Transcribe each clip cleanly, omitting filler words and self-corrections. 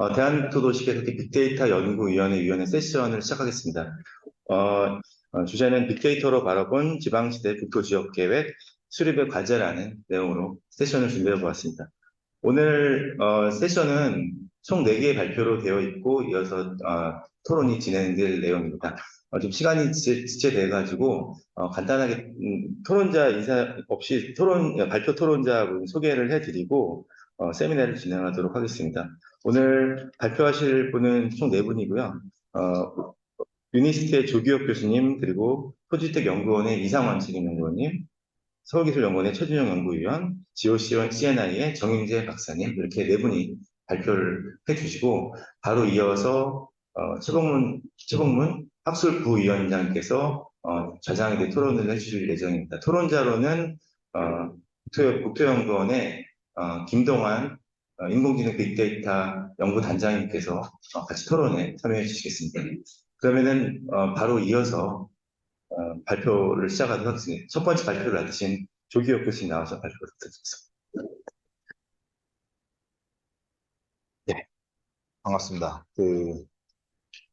대한국토도시개발기 빅데이터 연구위원회 위원회 세션을 시작하겠습니다. 주제는 빅데이터로 바라본 지방시대 국토지역계획 수립의 과제라는 내용으로 세션을 준비해 보았습니다. 오늘 세션은 총 4개의 발표로 되어 있고 이어서 토론이 진행될 내용입니다. 좀 시간이 지체돼가지고 간단하게 토론자 인사 없이 발표 토론자 소개를 해드리고 세미나를 진행하도록 하겠습니다. 오늘 발표하실 분은 총 4분이고요. 유니스트의 조기혁 교수님, 그리고 토주택연구원의 이상원 책임연구원님, 서울기술연구원의 최준영 연구위원, GOC&CNI의 정영재 박사님, 이렇게 4분이 발표를 해주시고, 바로 이어서 최봉문 학술부위원장께서 자장에 대해 토론을 해주실 예정입니다. 토론자로는 국토연구원의 김동환 인공지능 빅데이터 연구단장님께서 같이 토론에 참여해 주시겠습니다. 그러면은 바로 이어서 발표를 시작하도록 하겠습니다. 첫 번째 발표를 맡으신 조기혁 교수님 나와서 발표를 부탁드립니다. 네, 반갑습니다.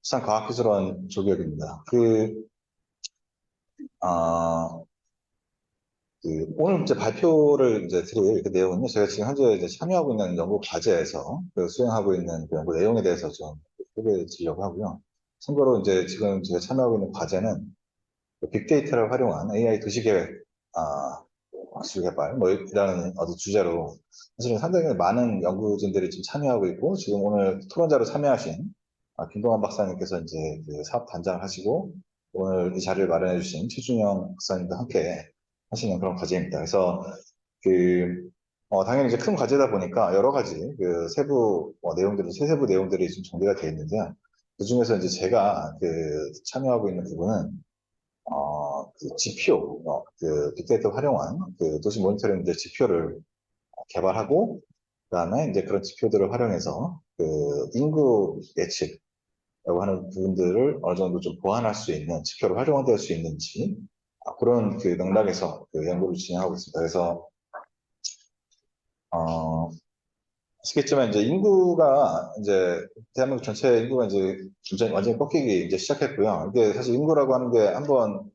수산과학기술원 조기혁입니다. 오늘 이제 발표를 이제 드릴 그 내용은요, 제가 지금 현재 이제 참여하고 있는 연구 과제에서 수행하고 있는 그 연구 내용에 대해서 좀 소개해 드리려고 하고요. 참고로 이제 지금 제가 참여하고 있는 과제는 빅데이터를 활용한 AI 도시계획, 학술개발, 이라는 주제로 사실은 상당히 많은 연구진들이 지금 참여하고 있고, 지금 오늘 토론자로 참여하신 김동환 박사님께서 이제 그 사업 단장을 하시고, 오늘 이 자리를 마련해 주신 최준영 박사님도 함께 하시는 그런 과제입니다. 그래서 당연히 이제 큰 과제다 보니까 여러 가지 세부 세세부 내용들이 좀 정리가 되어 있는데요. 그 중에서 이제 제가 참여하고 있는 부분은 지표, 빅데이터 활용한 도시 모니터링 지표를 개발하고, 그 다음에 이제 그런 지표들을 활용해서 인구 예측이라고 하는 부분들을 어느 정도 좀 보완할 수 있는 지표를 활용될 수 있는지, 그런 맥락에서 연구를 진행하고 있습니다. 그래서, 아시겠지만 이제 인구가 이제 대한민국 전체 인구가 이제 완전히 꺾이기 이제 시작했고요. 이게 사실 인구라고 하는 게 한번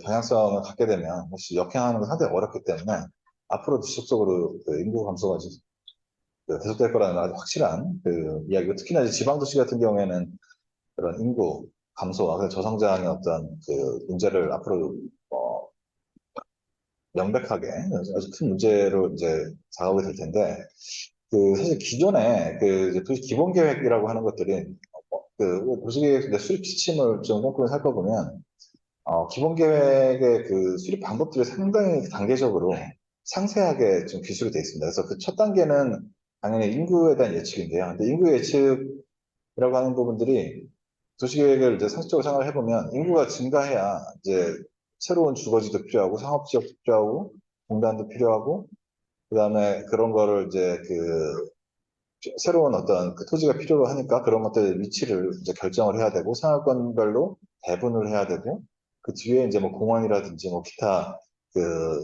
방향성을 갖게 되면 사실 역행하는 건 상당히 어렵기 때문에 앞으로 지속적으로 인구 감소가 계속될 거라는 아주 확실한 이야기고, 특히나 이제 지방 도시 같은 경우에는 그런 인구 감소와 저성장의 어떤 문제를 앞으로 명백하게 아주 큰 문제로 이제 다가오게 될 텐데, 사실 기존에 도시 기본 계획이라고 하는 것들이 도시계획 수립 지침을 좀 꼼꼼히 살펴보면 기본 계획의 수립 방법들이 상당히 단계적으로 상세하게 좀 기술이 되어 있습니다. 그래서 그 첫 단계는 당연히 인구에 대한 예측인데요. 근데 인구 예측이라고 하는 부분들이 도시계획을 이제 상식적으로 생각을 해보면 인구가 증가해야 이제 새로운 주거지도 필요하고 상업지역도 필요하고 공단도 필요하고, 그 다음에 그런 거를 이제 새로운 어떤 토지가 필요로 하니까 그런 것들 위치를 이제 결정을 해야 되고, 생활권별로 배분을 해야 되고, 그 뒤에 이제 뭐 공원이라든지 뭐 기타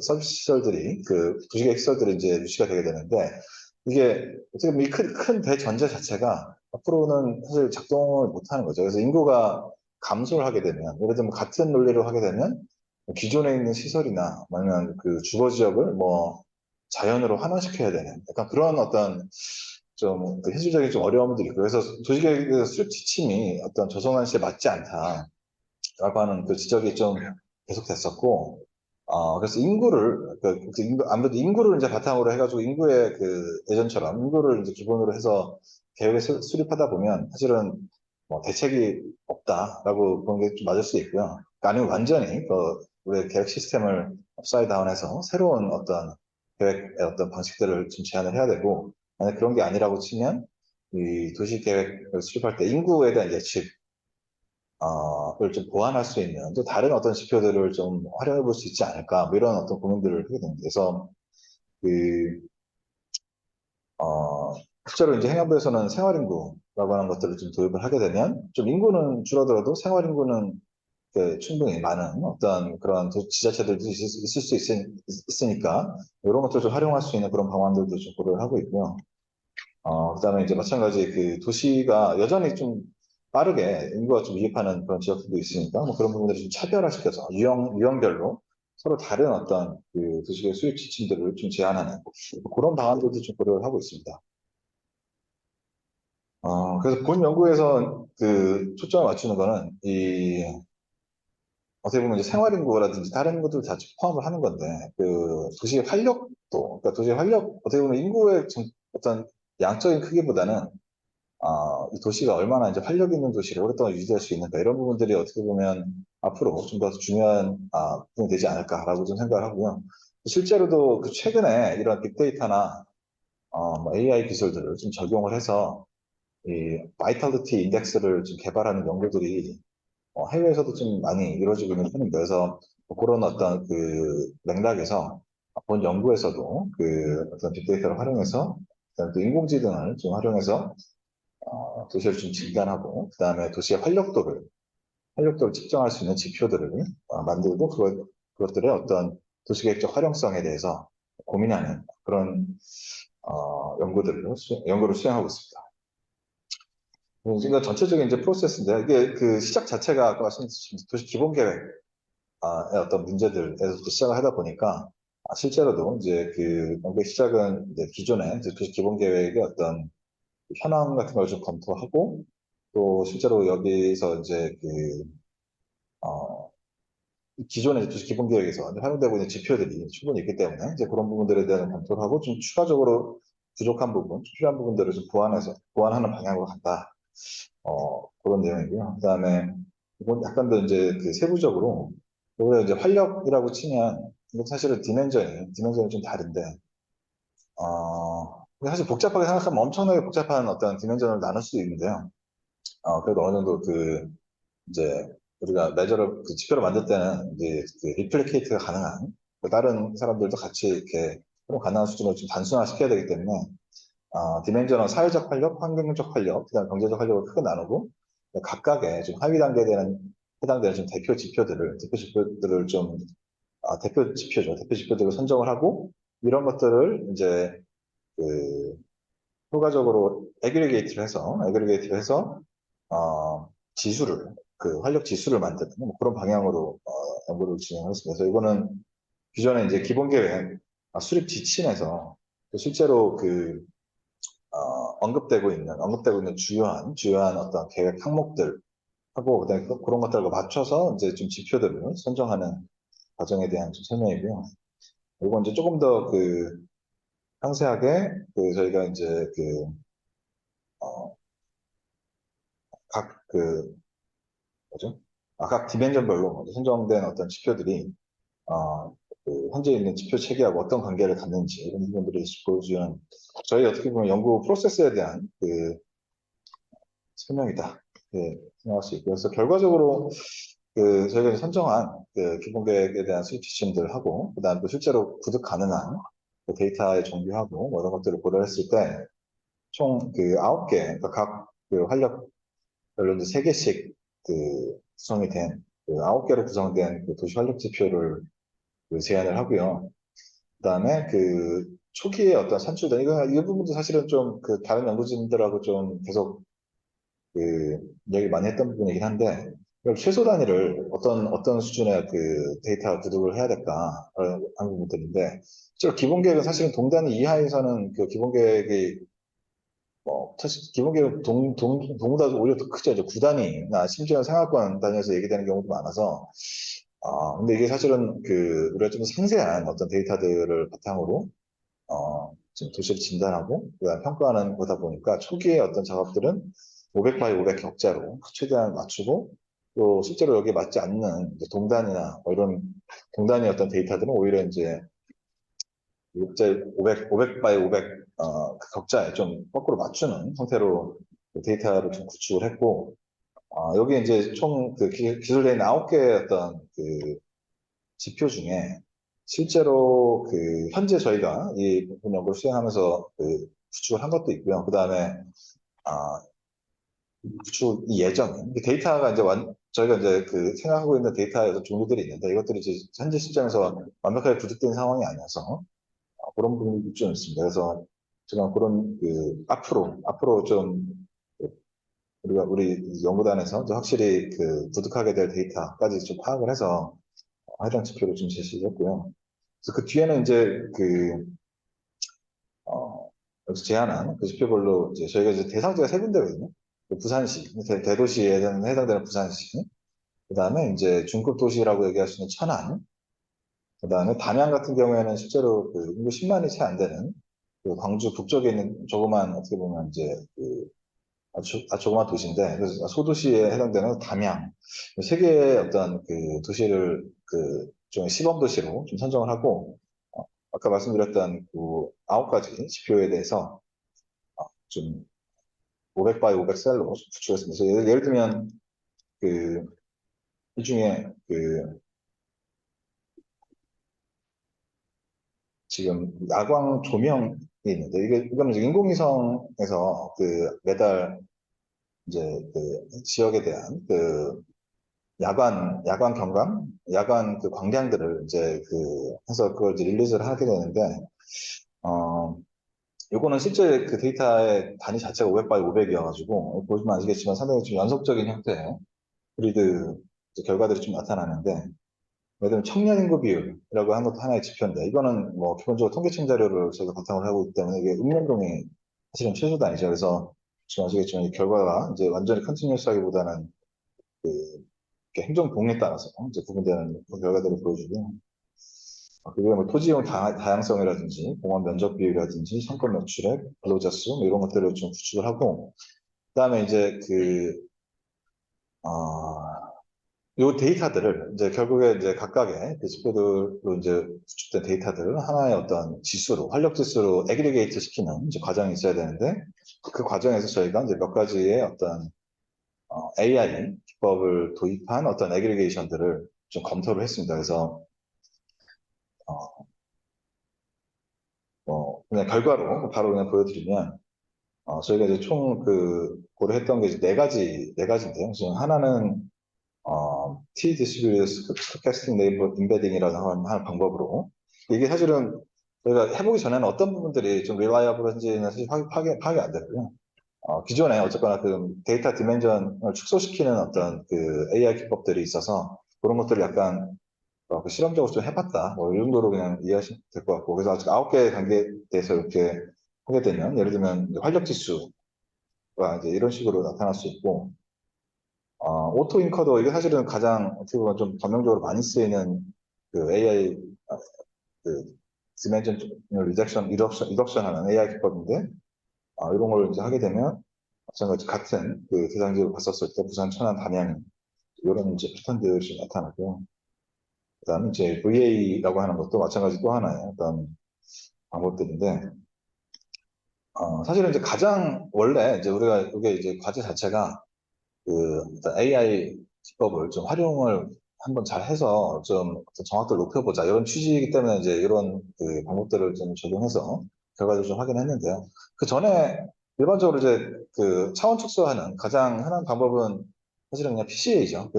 서비스 시설들이 도시계획 시설들이 이제 유치가 되게 되는데, 이게 지금 이 큰 대전제 자체가 앞으로는 사실 작동을 못 하는 거죠. 그래서 인구가 감소를 하게 되면, 예를 들면 같은 논리로 하게 되면 기존에 있는 시설이나 아니면 주거 지역을 뭐 자연으로 환원시켜야 되는 약간 그런 어떤 좀 현실적인 좀 어려움들이 있고, 그래서 도시계획 수립 지침이 어떤 조성한 시에 맞지 않다라고 하는 지적이 좀 계속됐었고, 그래서 아무래도 인구를 이제 바탕으로 해가지고 인구의 예전처럼 인구를 이제 기본으로 해서 계획을 수립하다 보면 사실은 뭐 대책이 없다라고 보는 게 좀 맞을 수 있고요. 아니면 완전히 우리의 계획 시스템을 업사이드 다운해서 새로운 어떤 계획의 어떤 방식들을 좀 제안을 해야 되고, 만약 그런 게 아니라고 치면 이 도시 계획을 수립할 때 인구에 대한 예측 를 좀 보완할 수 있는 또 다른 어떤 지표들을 좀 활용해 볼 수 있지 않을까, 뭐 이런 어떤 고민들을 하게 됩니다. 그래서 실제로 이제 행안부에서는 생활인구라고 하는 것들을 좀 도입을 하게 되면 좀 인구는 줄어들어도 생활인구는 충분히 많은 어떤 그런 지자체들도 있을 수 있으니까 이런 것들을 좀 활용할 수 있는 그런 방안들도 좀 고려를 하고 있고요. 그다음에 이제 마찬가지 그 도시가 여전히 좀 빠르게 인구가 좀 유입하는 그런 지역들도 있으니까 뭐 그런 부분들을 좀 차별화시켜서 유형별로 서로 다른 어떤 그 도시의 수입 지침들을 좀 제한하는 뭐 그런 방안들도 좀 고려를 하고 있습니다. 그래서 본 연구에서 그 초점을 맞추는 거는 어떻게 보면 이제 생활인구라든지 다른 것들 다 포함을 하는 건데, 그 도시의 활력도, 그러니까 도시의 활력, 어떻게 보면 인구의 어떤 양적인 크기보다는 이 도시가 얼마나 이제 활력 있는 도시를 오랫동안 유지할 수 있는가 이런 부분들이 어떻게 보면 앞으로 좀 더 중요한 부분이 되지 않을까라고 좀 생각을 하고요. 실제로도 그 최근에 이런 빅데이터나 뭐 AI 기술들을 좀 적용을 해서 이 바이탈리티 인덱스를 좀 개발하는 연구들이 해외에서도 좀 많이 이루어지고 있는 편입니다. 그래서 뭐 그런 어떤 그 맥락에서 본 연구에서도 그 어떤 빅데이터를 활용해서 그다음에 또 인공지능을 좀 활용해서 도시를 좀 진단하고 그다음에 도시의 활력도를 측정할 수 있는 지표들을 만들고 그것들의 어떤 도시계획적 활용성에 대해서 고민하는 그런 연구를 수행하고 있습니다. 그러니까 전체적인 이제 프로세스인데 이게 그 시작 자체가 아까 말씀드린 도시 기본 계획의 어떤 문제들에서부터 시작을 하다 보니까 실제로도 이제 그 연구의 시작은 이제 기존의 이제 도시 기본 계획의 어떤 현황 같은 걸 좀 검토하고 또 실제로 여기서 이제 어, 기존의 도시 기본 계획에서 활용되고 있는 지표들이 충분히 있기 때문에 이제 그런 부분들에 대한 검토를 하고 좀 추가적으로 부족한 부분, 필요한 부분들을 좀 보완하는 방향으로 간다. 그런 내용이고요. 그다음에 이건 약간 더 이제 그 세부적으로 우리가 이제 활력이라고 치면 이거 사실은 디멘전이 좀 다른데 근데 사실 복잡하게 생각하면 엄청나게 복잡한 어떤 디멘전을 나눌 수도 있는데요. 그래도 어느 정도 이제 우리가 그 지표를 만들 때는 이제 그 리플리케이트가 가능한 다른 사람들도 같이 이렇게 가능한 수준으로 좀 단순화시켜야 되기 때문에 디멘전은 사회적 활력, 환경적 활력, 그다음 경제적 활력을 크게 나누고 각각의 좀 하위 단계에 해당되는 좀 대표 지표들을 좀 대표 지표들을 선정을 하고 이런 것들을 이제 그 효과적으로 애그리게이트를 해서 지수를 그 활력 지수를 만드는 뭐 그런 방향으로 연구를 진행했습니다. 그래서 이거는 기존에 이제 기본 계획 수립 지침에서 실제로 언급되고 있는 주요한 어떤 계획 항목들 하고 그다음에 그런 것들과 맞춰서 이제 좀 지표들을 선정하는 과정에 대한 좀 설명이고요. 이건 이제 조금 더 상세하게 저희가 이제 어, 각 뭐죠? 각 디멘전별로 먼저 선정된 어떤 지표들이 현재 있는 지표 체계하고 어떤 관계를 갖는지 이런 부분들을 보여주는 저희 어떻게 보면 연구 프로세스에 대한 설명이다. 생각할 수 있고 그래서 결과적으로 저희가 이제 선정한 기본 계획에 대한 수립 지침들하고 그다음 또 실제로 구득 가능한 데이터의 정비하고 뭐 이런 것들을 고려했을 때 총 9개 그러니까 각그 활력별로 이제 3개씩 구성이 된 9개로 구성된 도시 활력 지표를 제안을 하고요. 그다음에 초기에 어떤 산출된 이 부분도 사실은 좀 다른 연구진들하고 좀 계속 이야기 많이 했던 부분이긴 한데 최소 단위를 어떤 수준의 데이터 구독을 해야 될까 하는 부분들인데 실제로 기본 계획은 사실은 동단위 이하에서는 기본 계획이 사실 기본 계획 동보다 오히려 더 크죠. 이제 9단위나 심지어 생활권 단위에서 얘기되는 경우도 많아서 근데 이게 사실은 우리가 좀 상세한 어떤 데이터들을 바탕으로 지금 도시를 진단하고 그다음 평가하는 거다 보니까 초기에 어떤 작업들은 500 바이 500 격자로 최대한 맞추고 또 실제로 여기에 맞지 않는 이제 동단이나 뭐 이런 동단위 어떤 데이터들은 오히려 이제 500 바이 500 그 격자에 좀 거꾸로 맞추는 형태로 데이터를 좀 구축을 했고 여기 이제 총 기술되어 있는 9개의 어떤 지표 중에 실제로 현재 저희가 이 부분 연구를 수행하면서 구축을 한 것도 있고요. 그 다음에 아, 구축 예정인 데이터가 이제 저희가 이제 생각하고 있는 데이터의 종류들이 있는데 이것들이 이제 현재 시점에서 완벽하게 구축된 상황이 아니어서 그런 부분이 좀 있습니다. 그래서 제가 그런 앞으로 좀 우리 연구단에서 이제 확실히 부득하게 될 데이터까지 좀 파악을 해서 해당 지표를 좀 제시했고요. 그래서 그 뒤에는 이제 여기서 제안한 그 지표별로 이제 저희가 이제 대상지가 세 군데거든요. 그 부산시, 대도시에 해당되는 부산시, 그 다음에 이제 중급 도시라고 얘기할 수 있는 천안, 그 다음에 담양 같은 경우에는 실제로 인구 10만이 채 안 되는 그 광주 북쪽에 있는 조그만 어떻게 보면 이제 아주 조그만 도시인데 그래서 소도시에 해당되는 담양 세 개의 어떤 도시를 좀 시범 도시로 좀 선정을 하고 아까 말씀드렸던 그 9가지 지표에 대해서 좀 500 바이 500 셀로 구축했습니다. 그래서 예를 들면 이 중에 지금 야광 조명이 있는데 이거는 이제 인공위성에서 매달 이제 지역에 대한 야간 경관, 야간 광량들을 이제 해서 그걸 이제 릴리즈를 하게 되는데, 어, 요거는 실제 데이터의 단위 자체가 500 바이 500이어가지고, 보시면 아시겠지만 상당히 좀 연속적인 형태의 그리드 이제 결과들이 좀 나타나는데, 예를 들면 청년 인구 비율이라고 하는 것도 하나의 지표인데, 이거는 뭐 기본적으로 통계청 자료를 저희가 바탕으로 하고 있기 때문에 이게 읍면동이 사실은 최소도 아니죠. 그래서 지금 아시겠지만 이 결과가 이제 완전히 컨티뉴어스하기보다는 이렇게 행정 동에 따라서 이제 구분되는 그 결과들을 보여주고, 그리고 뭐 토지용 다양성이라든지 공원 면적 비율이라든지 상권 매출액, 근로자 수 뭐 이런 것들을 좀 구축을 하고, 그다음에 이제 요 데이터들을 이제 결국에 이제 각각의 지표들로 이제 구축된 데이터들을 하나의 어떤 지수로 활력 지수로 애그리게이트 시키는 이제 과정이 있어야 되는데 그 과정에서 저희가 이제 몇 가지의 어떤 AI 기법을 도입한 어떤 애그리게이션들을 좀 검토를 했습니다. 그래서 어, 그냥 결과로 바로 그냥 보여드리면 저희가 이제 총 고려했던 게 이제 네 가지인데요. 지금 하나는 T-Distributed Stochastic Neighbor Embedding이라는 하는 방법으로 이게 사실은 저희가 해보기 전에는 어떤 부분들이 좀 reliable한지는 사실 파악이 안 되고요. 기존에 어쨌거나 데이터 디멘전을 축소시키는 어떤 AI 기법들이 있어서 그런 것들을 약간 실험적으로 좀 해봤다. 뭐, 이 정도로 그냥 이해하시면 될 것 같고. 그래서 아직 9개 단계에 대해서 이렇게 하게 되면, 예를 들면, 이제 활력 지수가 이제 이런 식으로 나타날 수 있고, 오토 인커더, 이게 사실은 가장 어떻게 보면 좀 전형적으로 많이 쓰이는 AI, 그, 디멘전 리덕션 하는 AI 기법인데, 이런 걸 이제 하게 되면, 마찬가지 같은 대상지를 봤었을 때, 부산, 천안, 담양, 이런 이제 패턴들이 나타나고요. 그다음에 이제 VA라고 하는 것도 마찬가지 또 하나의 어떤 방법들인데, 사실은 이제 가장 원래 이제 우리가 이게 이제 과제 자체가 어떤 AI 기법을 좀 활용을 한번 잘 해서 좀 어떤 정확도를 높여보자 이런 취지이기 때문에 이제 이런 방법들을 좀 적용해서 결과를 좀 확인했는데요. 그 전에 일반적으로 이제 차원 축소하는 가장 흔한 방법은 사실은 그냥 PCA죠.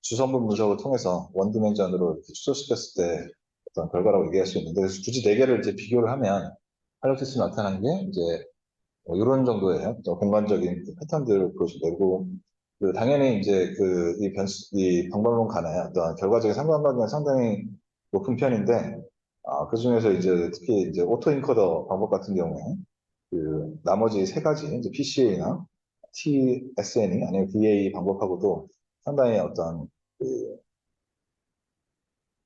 주성분 분석을 통해서 원디멘전으로 이렇게 축소시켰을 때 어떤 결과라고 얘기할 수 있는데 그래서 굳이 네 개를 이제 비교를 하면 할로티스 나타나는 게 이제 뭐 이런 정도의 어떤 공간적인 패턴들을 볼 수 되고 당연히 이제 이 방법론 간의 어떤 결과적인 상관관계는 상당히 높은 편인데 그 중에서 이제 특히 이제 오토 인커더 방법 같은 경우에 나머지 세 가지 이제 PCA나 TSN이 아니면 VA 방법하고도 상당히 어떤 그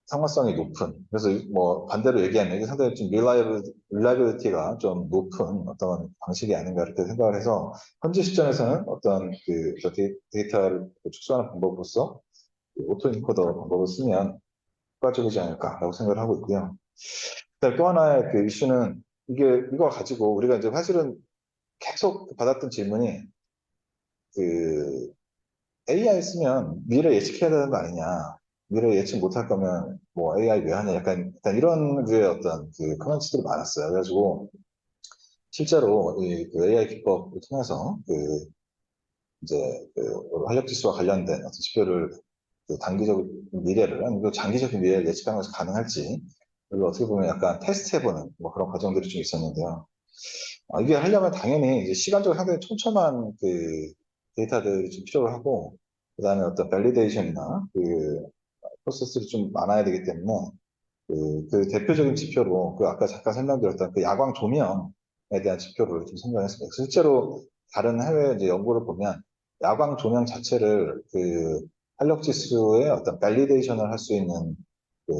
상관성이 높은, 그래서 뭐 반대로 얘기하면 이게 상당히 좀 릴라이빌리티가 좀 높은 어떤 방식이 아닌가 이렇게 생각을 해서 현재 시점에서는 어떤 저 데이터를 축소하는 방법으로서 오토 인코더 방법을 쓰면 효과적이지 않을까라고 생각을 하고 있고요. 그다음에 또 하나의 이슈는 이거 가지고 우리가 이제 사실은 계속 받았던 질문이 그 AI 쓰면 미래 예측해야 되는 거 아니냐. 미래 예측 못할 거면 뭐 AI 왜 하냐. 약간 이런 류의 어떤 커멘트들이 많았어요. 그래가지고 실제로 AI 기법을 통해서 이제 활력 지수와 관련된 어떤 지표를 단기적인 미래를 아니면 장기적인 미래를 예측하는 것이 가능할지 그리고 어떻게 보면 약간 테스트해보는 뭐 그런 과정들이 좀 있었는데요. 이게 하려면 당연히 이제 시간적으로 상당히 촘촘한 그 데이터들이 좀 필요로 하고, 그다음에 어떤 밸리데이션이나 그 프로세스들이 좀 많아야 되기 때문에 그 대표적인 지표로 그 아까 잠깐 설명드렸던 그 야광 조명에 대한 지표를 좀 설명했습니다. 실제로 다른 해외 이제 연구를 보면 야광 조명 자체를 그 활력 지수의 어떤 밸리데이션을 할 수 있는 그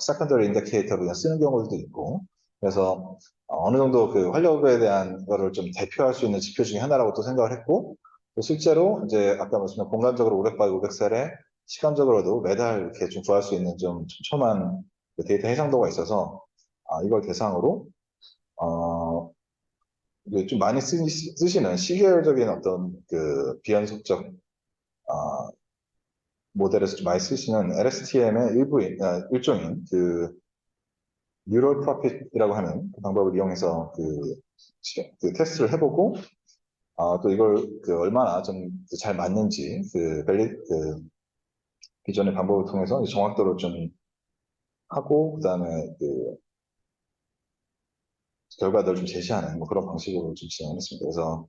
세컨더리 인디케이터로 그냥 쓰는 경우도 있고, 그래서 어느 정도 그 활력에 대한 거를 좀 대표할 수 있는 지표 중에 하나라고 또 생각을 했고, 또 실제로 이제 아까 말씀드린 공간적으로 500바이 500셀에 시간적으로도 매달 이렇게 좀 구할 수 있는 좀 촘촘한 그 데이터 해상도가 있어서 이걸 대상으로 이게 좀 많이 쓰시는 시계열적인 어떤 그 비연속적 모델에서 좀 많이 쓰시는 LSTM의 일종인 그 뉴럴 프로핏이라고 하는 그 방법을 이용해서 그 테스트를 해보고 또 이걸 그 얼마나 좀 잘 맞는지 그 기존의 방법을 통해서 정확도를 좀 하고 그다음에 그 결과들을 좀 제시하는 뭐 그런 방식으로 좀 진행했습니다. 그래서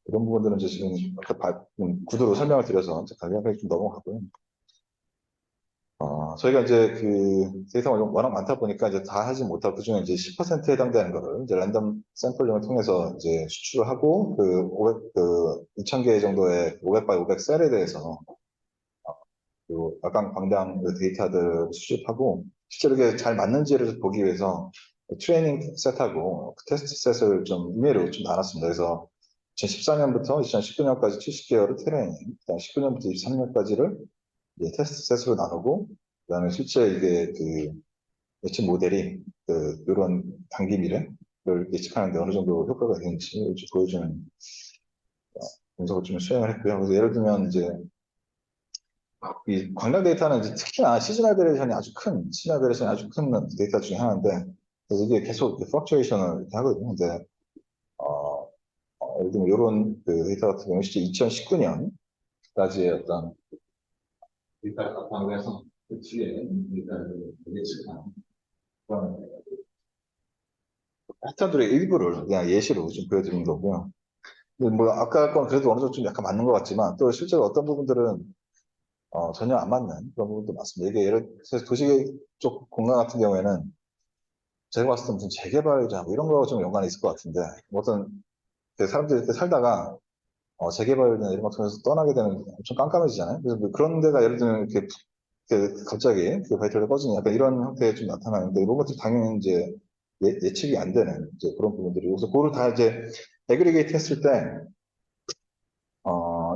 이런 부분들은 이제 지금 아까 구도로 설명을 드려서 이제 간략하게 좀 넘어가고요. 저희가 이제 그 데이터가 워낙 많다 보니까 이제 다 하지 못하고 그중에 이제 10%에 해당되는 거를 이제 랜덤 샘플링을 통해서 이제 수출을 하고 그 2000개 정도의 500 by 500 셀에 대해서 그 약간 광량 그 데이터들 수집하고 실제로 이게 잘 맞는지를 보기 위해서 트레이닝 셋하고 그 테스트 셋을 좀 임의로 좀 나눴습니다. 그래서 2014년부터 2019년까지 70개월을 트레이닝, 19년부터 23년까지를 테스트 셋으로 나누고 그다음에 실제 이게 그 예측 모델이 그 이런 단기 미래를 예측하는데 어느 정도 효과가 되는지 보여주는 분석을 좀 수행을 했고요. 그래서 예를 들면 이제 이 광량 데이터는 이제 특히나 시즈널 베리에이션이 아주 큰 데이터 중에 하나인데, 그래서 이게 계속 플럭츄에이션을 이렇게 하거든요. 근데, 예를 들면 이런 그 데이터 같은 경우는 실제 2019년까지의 어떤 데이터를 바탕으로 해서 그 뒤에 데이터를 예측한 그런 패턴들의 일부를 그냥 예시로 좀 보여드린 거고요. 근데 뭐 아까 건 그래도 어느 정도 좀 약간 맞는 것 같지만 또 실제로 어떤 부분들은 전혀 안 맞는 그런 부분도 많습니다. 이게 예를 들어서 도시 쪽 공간 같은 경우에는 제가 봤을 때 무슨 재개발자 뭐 이런 거 좀 연관이 있을 것 같은데 뭐 어떤 그 사람들이 이렇게 살다가 재개발이나 이런 거 통해서 떠나게 되면 엄청 깜깜해지잖아요. 그래서 뭐 그런 데가 예를 들면 이렇게 갑자기 그 바이터리가 꺼지는 약간 이런 형태에 좀 나타나는데 이런 것들 당연히 이제 예측이 안 되는 이제 그런 부분들이 그래서 그거를 다 이제 애그리게이트 했을 때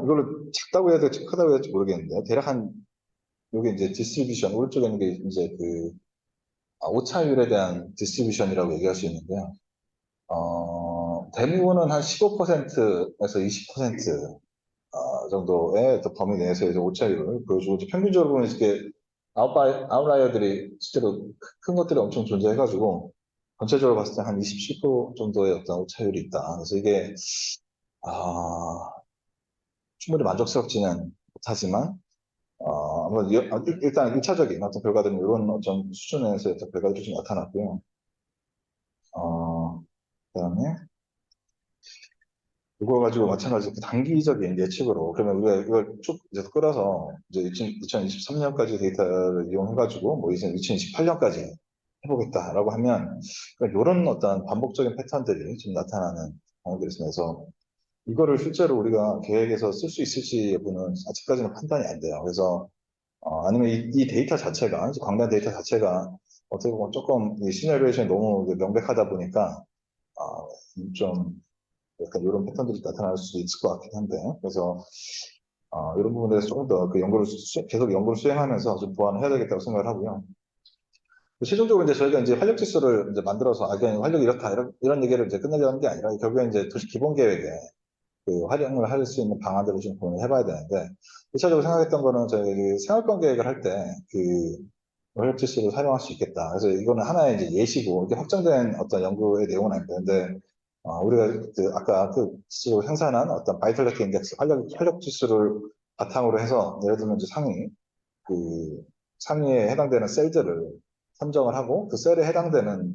이걸로 작다고 해야 될지 크다고 해야 될지 모르겠는데 대략 한 요게 이제 디스트리뷰션 오른쪽에 있는 게 이제 그 오차율에 대한 디스트리뷰션이라고 얘기할 수 있는데요. 대부분은 한 15%에서 20% 정도의 또 범위 내에서 이제 오차율을 보여주고 이제 평균적으로 보면 이렇게 아웃라이어들이 실제로 큰 것들이 엄청 존재해가지고 전체적으로 봤을 때 한 27% 정도의 어떤 오차율이 있다. 그래서 이게 아, 충분히 만족스럽지는 못하지만 일단 1차적인 어떤 결과들은 이런 어떤 수준에서의 어떤 결과들이 좀 나타났고요. 그다음에 이거 가지고 마찬가지로 그 단기적인 예측으로 그러면 우리가 이걸 쭉 이제 끌어서 이제 2023년까지 데이터를 이용해가지고 뭐 이제 2028년까지 해보겠다라고 하면 이런 어떤 반복적인 패턴들이 좀 나타나는 경우들이 있으면서 이거를 실제로 우리가 계획에서 쓸 수 있을지 여부는 아직까지는 판단이 안 돼요. 그래서 아니면 이 데이터 자체가 이제 광량 데이터 자체가 어떻게 보면 조금 이 시뮬레이션이 너무 명백하다 보니까 좀 약간 이런 패턴들이 나타날 수 있을 것 같긴 한데, 그래서 이런 부분에 대해서 조금 더 그 계속 연구를 수행하면서 좀 보완을 해야 되겠다고 생각을 하고요. 최종적으로 이제 저희가 이제 활력 지수를 이제 만들어서 그냥 활력이 이렇다 이런 얘기를 이제 끝내려는 게 아니라 결국에 이제 도시 기본 계획에 그 활용을 할 수 있는 방안들을 좀 고민을 해봐야 되는데 1차적으로 생각했던 거는 저희 그 생활권 계획을 할 때 그 활력 지수를 활용할 수 있겠다. 그래서 이거는 하나의 이제 예시고 이게 확정된 어떤 연구의 내용은 아닙니다. 근데 우리가 아까 그 지수로 생산한 어떤 바이탈리티 인덱스 활력 지수를 바탕으로 해서 예를 들면 이제 그 상위에 해당되는 셀들을 선정을 하고 그 셀에 해당되는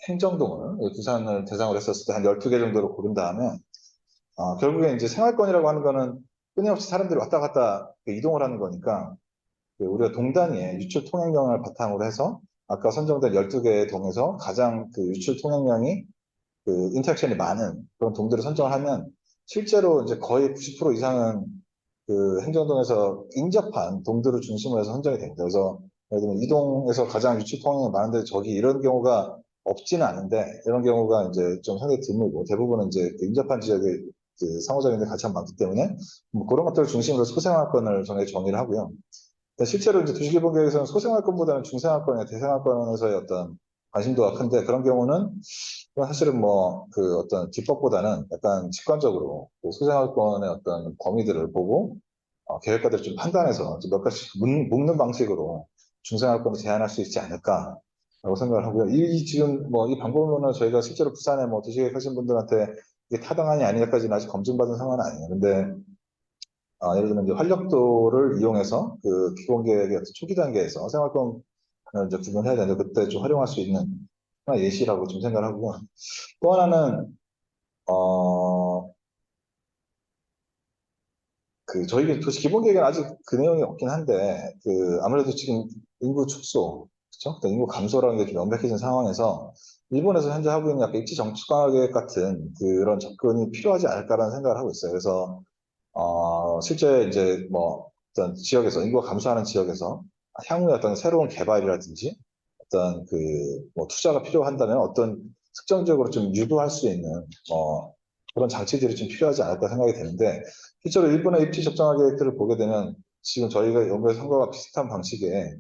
행정동을, 부산을 대상으로 했었을 때 한 12개 정도로 고른 다음에, 결국에 이제 생활권이라고 하는 거는 끊임없이 사람들이 왔다 갔다 이동을 하는 거니까, 우리가 동단위의 유출 통행량을 바탕으로 해서 아까 선정된 12개의 동에서 가장 유출 통행량이 인터랙션이 많은 그런 동들을 선정을 하면 실제로 이제 거의 90% 이상은 행정동에서 인접한 동들을 중심으로 해서 선정이 됩니다. 그래서 예를 들면 이 동에서 가장 유출 통행이 많은데 저기 이런 경우가 없지는 않은데 이런 경우가 이제 좀 상당히 드물고 대부분은 이제 인접한 지역에 상호작용이 가장 많기 때문에 뭐 그런 것들을 중심으로 소생활권을 정의를 하고요. 실제로 이제 도시개발계획에서는 소생활권보다는 중생활권이나 대생활권에서의 어떤 관심도가 큰데 그런 경우는 사실은 뭐 어떤 기법보다는 약간 직관적으로 소생활권의 어떤 범위들을 보고 계획가들을 좀 판단해서 몇 가지 묶는 방식으로 중생활권을 제한할 수 있지 않을까라고 생각을 하고요. 지금 뭐 이 방법론을 저희가 실제로 부산에 뭐 도시계획 하신 분들한테 이게 타당하니 아니냐까지는 아직 검증받은 상황은 아니에요. 근데 예를 들면 이제 활력도를 이용해서 기본계획의 어떤 초기 단계에서 생활권을 이제 구분해야 되는데 그때 좀 활용할 수 있는 하나 예시라고 좀 생각을 하고요. 또 하나는 어, 저희 도시 기본계획은 아직 그 내용이 없긴 한데 아무래도 지금 인구 축소, 그렇죠? 인구 감소라는 게 좀 명백해진 상황에서 일본에서 현재 하고 있는 약간 입지 정책화 계획 같은 그런 접근이 필요하지 않을까라는 생각을 하고 있어요. 그래서 실제 이제 뭐 어떤 지역에서 인구가 감소하는 지역에서 향후에 어떤 새로운 개발이라든지 어떤 뭐 투자가 필요한다면 어떤 특정 지역으로 좀 유도할 수 있는 그런 장치들이 좀 필요하지 않을까 생각이 되는데 실제로 일본의 입지 적정화 계획들을 보게 되면 지금 저희가 연구해서 한 거와 비슷한 방식의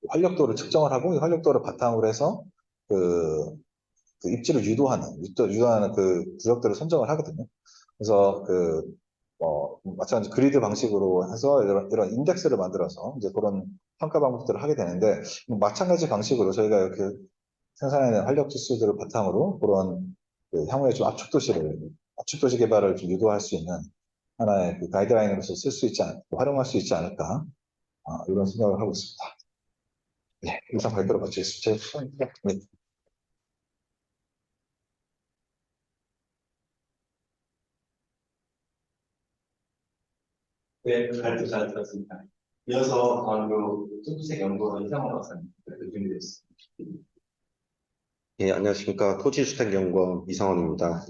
활력도를 측정을 하고 이 활력도를 바탕으로 해서 그, 입지를 유도하는 구역들을 선정을 하거든요. 그래서 마찬가지 그리드 방식으로 해서 이런 인덱스를 만들어서 이제 그런 평가 방법들을 하게 되는데 마찬가지 방식으로 저희가 이렇게 생산해낸 활력 지수들을 바탕으로 그런 향후에 좀 압축도시 개발을 좀 유도할 수 있는 하나의 가이드라인으로서 활용할 수 있지 않을까 이런 생각을 하고 있습니다. 네, 이상 발표를 마치겠습니다. 네. 네, 잘 들었습니다. 이어서 다음으로 토지색 연구원 이상원 박사님 준비되었습니다. 예, 안녕하십니까. 토지주택연구원 이상원입니다.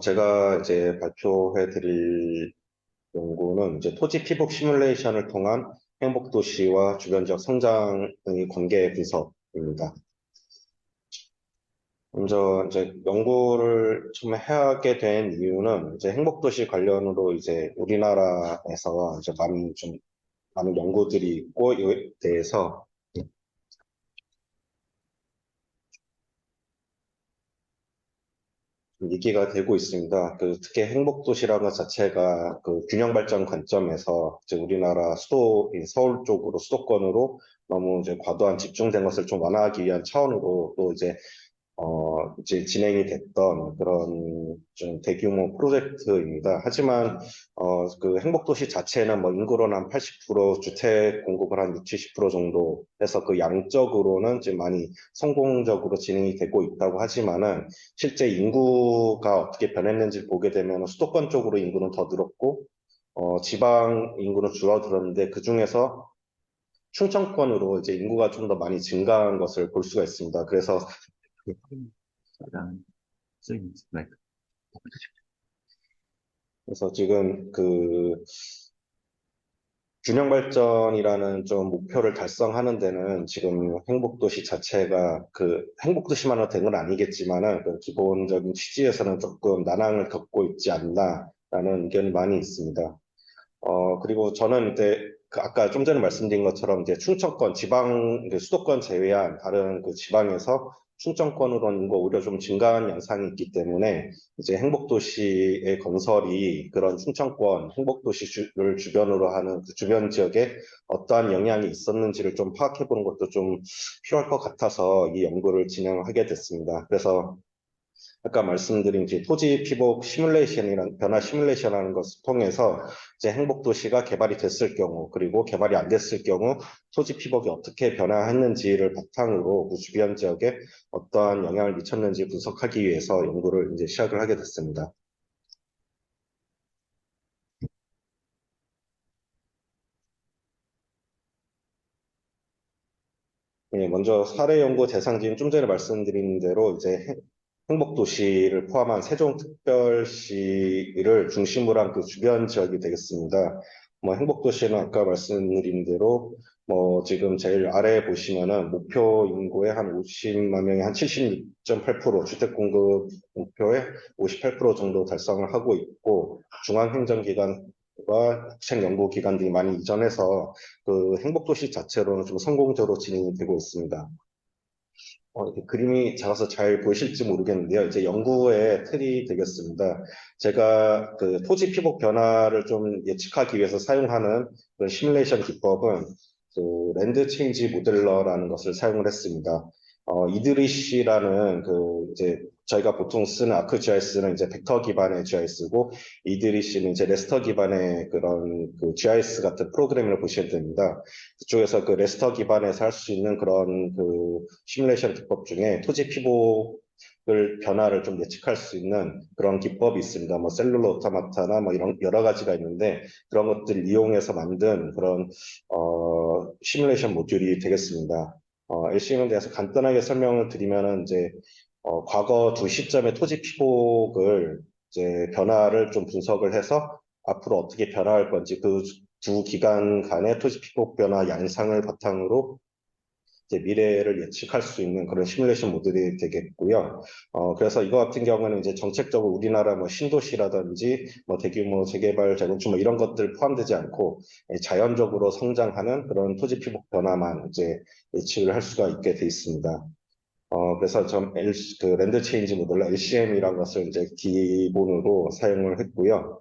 제가 이제 발표해 드릴 연구는 이제 토지 피복 시뮬레이션을 통한 행복도시와 주변적 성장의 관계 분석입니다. 먼저 이제 연구를 처음에 하게 된 이유는 이제 행복도시 관련으로 이제 우리나라에서 이제 많은 연구들이 있고 이에 대해서 얘기가 되고 있습니다. 특히 행복도시라는 것 자체가 균형 발전 관점에서 이제 우리나라 서울 쪽으로 수도권으로 너무 이제 과도한 집중된 것을 좀 완화하기 위한 차원으로 또 이제 진행이 됐던 그런 좀 대규모 프로젝트입니다. 하지만, 행복도시 자체는 뭐 인구로는 한 80%, 주택 공급을 한 6, 70% 정도 해서 양적으로는 지금 많이 성공적으로 진행이 되고 있다고 하지만은 실제 인구가 어떻게 변했는지 보게 되면 수도권 쪽으로 인구는 더 늘었고, 지방 인구는 줄어들었는데 그 중에서 충청권으로 이제 인구가 좀 더 많이 증가한 것을 볼 수가 있습니다. 그래서 지금 균형 발전이라는 좀 목표를 달성하는 데는 지금 행복도시 자체가 행복도시만으로 된 건 아니겠지만은 기본적인 취지에서는 조금 난항을 겪고 있지 않나라는 의견이 많이 있습니다. 그리고 저는 이제 아까 좀 전에 말씀드린 것처럼 이제 충청권, 수도권 제외한 다른 지방에서 충청권으로 인구가 오히려 좀 증가한 양상이 있기 때문에 이제 행복도시의 건설이 그런 충청권, 행복도시를 주변으로 하는 주변 지역에 어떠한 영향이 있었는지를 좀 파악해 보는 것도 좀 필요할 것 같아서 이 연구를 진행하게 됐습니다. 그래서 아까 말씀드린 이제 토지 피복 시뮬레이션이라는 변화 시뮬레이션이라는 것을 통해서 이제 행복도시가 개발이 됐을 경우 그리고 개발이 안 됐을 경우 토지 피복이 어떻게 변화했는지를 바탕으로 그 주변 지역에 어떠한 영향을 미쳤는지 분석하기 위해서 연구를 이제 시작을 하게 됐습니다. 예, 먼저 사례 연구 대상지는 좀 전에 말씀드린 대로 이제 행복도시를 포함한 세종특별시를 중심으로 한 그 주변 지역이 되겠습니다. 뭐 행복도시는 아까 말씀드린 대로 뭐 지금 제일 아래에 보시면은 목표 인구의 한 50만 명이 한 76.8% 주택 공급 목표의 58% 정도 달성을 하고 있고 중앙행정기관과 학생연구기관 등이 많이 이전해서 그 행복도시 자체로는 좀 성공적으로 진행이 되고 있습니다. 이렇게 그림이 작아서 잘 보이실지 모르겠는데요. 이제 연구의 틀이 되겠습니다. 제가 그 토지 피복 변화를 좀 예측하기 위해서 사용하는 그 시뮬레이션 기법은 그 랜드 체인지 모델러라는 것을 사용을 했습니다. 이드리시라는 그 이제 저희가 보통 쓰는 ArcGIS는 이제 벡터 기반의 GIS고 이드리시는 이제 레스터 기반의 그런 그 GIS 같은 프로그램을 보시면 됩니다. 그쪽에서 그 레스터 기반에서 할 수 있는 그런 그 시뮬레이션 기법 중에 토지 피복을 변화를 좀 예측할 수 있는 그런 기법이 있습니다. 뭐 셀룰러 오토마타나 뭐 이런 여러 가지가 있는데 그런 것들을 이용해서 만든 그런 시뮬레이션 모듈이 되겠습니다. LCM에 대해서 간단하게 설명을 드리면은 이제 과거 두 시점의 토지 피복을 이제 변화를 좀 분석을 해서 앞으로 어떻게 변화할 건지 그 두 기간 간의 토지 피복 변화 양상을 바탕으로 이제 미래를 예측할 수 있는 그런 시뮬레이션 모델이 되겠고요. 그래서 이거 같은 경우는 이제 정책적으로 우리나라 뭐 신도시라든지 뭐 대규모 재개발, 재건축 뭐 이런 것들 포함되지 않고 자연적으로 성장하는 그런 토지 피복 변화만 이제 예측을 할 수가 있게 돼 있습니다. 그래서 그 랜드 체인지 모델러 LCM이라는 것을 이제 기본으로 사용을 했고요.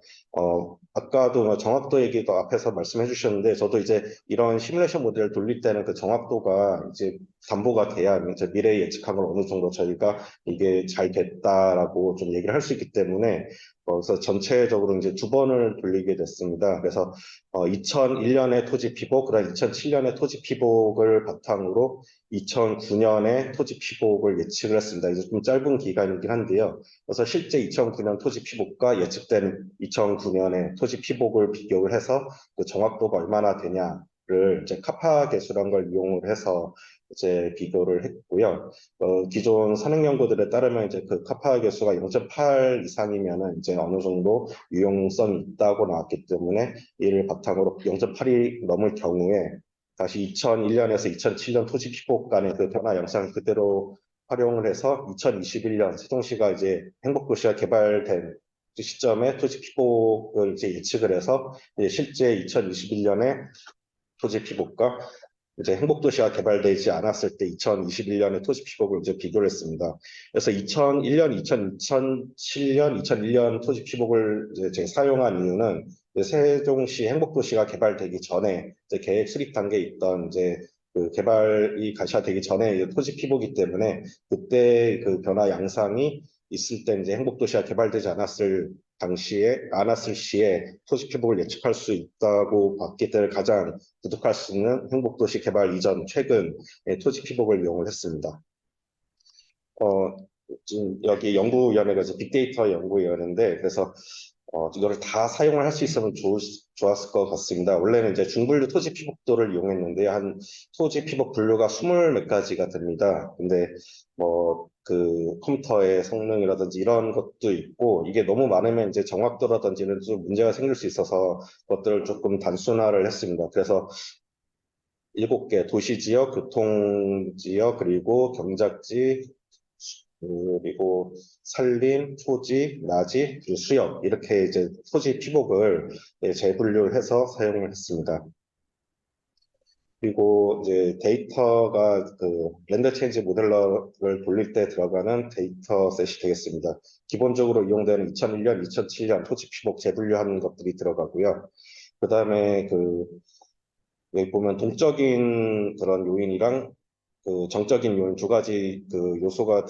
아까도 뭐 정확도 얘기도 앞에서 말씀해 주셨는데, 저도 이제 이런 시뮬레이션 모델을 돌릴 때는 그 정확도가 이제 담보가 돼야 이제 미래 예측한 걸 어느 정도 저희가 이게 잘 됐다라고 좀 얘기를 할 수 있기 때문에, 그래서 전체적으로 이제 두 번을 돌리게 됐습니다. 그래서 2001년의 토지 피복, 그다음 2007년의 토지 피복을 바탕으로 2009년에 토지 피복을 예측을 했습니다. 이제 좀 짧은 기간이긴 한데요. 그래서 실제 2009년 토지 피복과 예측된 2009년의 토지 피복을 비교를 해서 그 정확도가 얼마나 되냐를 이제 카파 계수란 걸 이용을 해서 이제 비교를 했고요. 기존 선행 연구들에 따르면 이제 그 카파 계수가 0.8 이상이면은 이제 어느 정도 유용성이 있다고 나왔기 때문에 이를 바탕으로 0.8이 넘을 경우에 다시 2001년에서 2007년 토지 피복 간의 그 변화 영상을 그대로 활용을 해서 2021년 세종시가 이제 행복도시가 개발된 그 시점에 토지 피복을 이제 예측을 해서 이제 실제 2021년에 토지 피복과 이제 행복도시가 개발되지 않았을 때 2021년의 토지 피복을 이제 비교를 했습니다. 그래서 2001년, 2007년, 2001년 토지 피복을 이제 제가 사용한 이유는 이제 세종시 행복도시가 개발되기 전에 이제 계획 수립 단계에 있던 이제 그 개발이 가시화되기 전에 이제 토지 피복이기 때문에 그때 그 변화 양상이 있을 때 이제 행복도시가 개발되지 않았을 시에 토지 피복을 예측할 수 있다고 봤기 때문에 가장 구독할 수 있는 행복도시 개발 이전 최근 토지 피복을 이용을 했습니다. 지금 여기 연구위원회가 이제 빅데이터 연구위원회인데 그래서 이거를 다 사용을 할 수 있으면 좋았을 것 같습니다. 원래는 이제 중분류 토지 피복도를 이용했는데 한 토지 피복 분류가 20몇 가지가 됩니다. 근데 뭐 그 컴퓨터의 성능이라든지 이런 것도 있고 이게 너무 많으면 이제 정확도라든지는 좀 문제가 생길 수 있어서 그것들을 조금 단순화를 했습니다. 그래서 7개 도시지역, 교통지역, 그리고 경작지, 그리고 산림, 토지, 나지, 그리고 수역 이렇게 이제 토지 피복을 재분류를 해서 사용을 했습니다. 그리고 이제 데이터가 그 랜더 체인지 모델러를 돌릴 때 들어가는 데이터셋이 되겠습니다. 기본적으로 이용되는 2001년, 2007년 토지 피복 재분류하는 것들이 들어가고요. 그 다음에 그 여기 보면 동적인 그런 요인이랑 그 정적인 요인 두 가지 그 요소가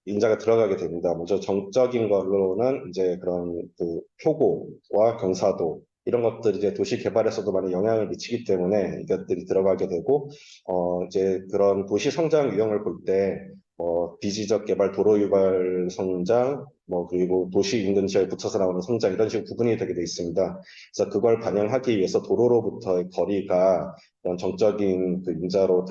인자가 들어가게 됩니다. 먼저 정적인 걸로는 이제 그런 그 표고와 경사도 이런 것들이 이제 도시 개발에서도 많이 영향을 미치기 때문에 이것들이 들어가게 되고, 이제 그런 도시 성장 유형을 볼 때, 비지적 개발, 도로 유발 성장, 그리고 도시 인근 지역에 붙어서 나오는 성장, 이런 식으로 구분이 되게 돼 있습니다. 그래서 그걸 반영하기 위해서 도로로부터의 거리가 그런 정적인 그 임자로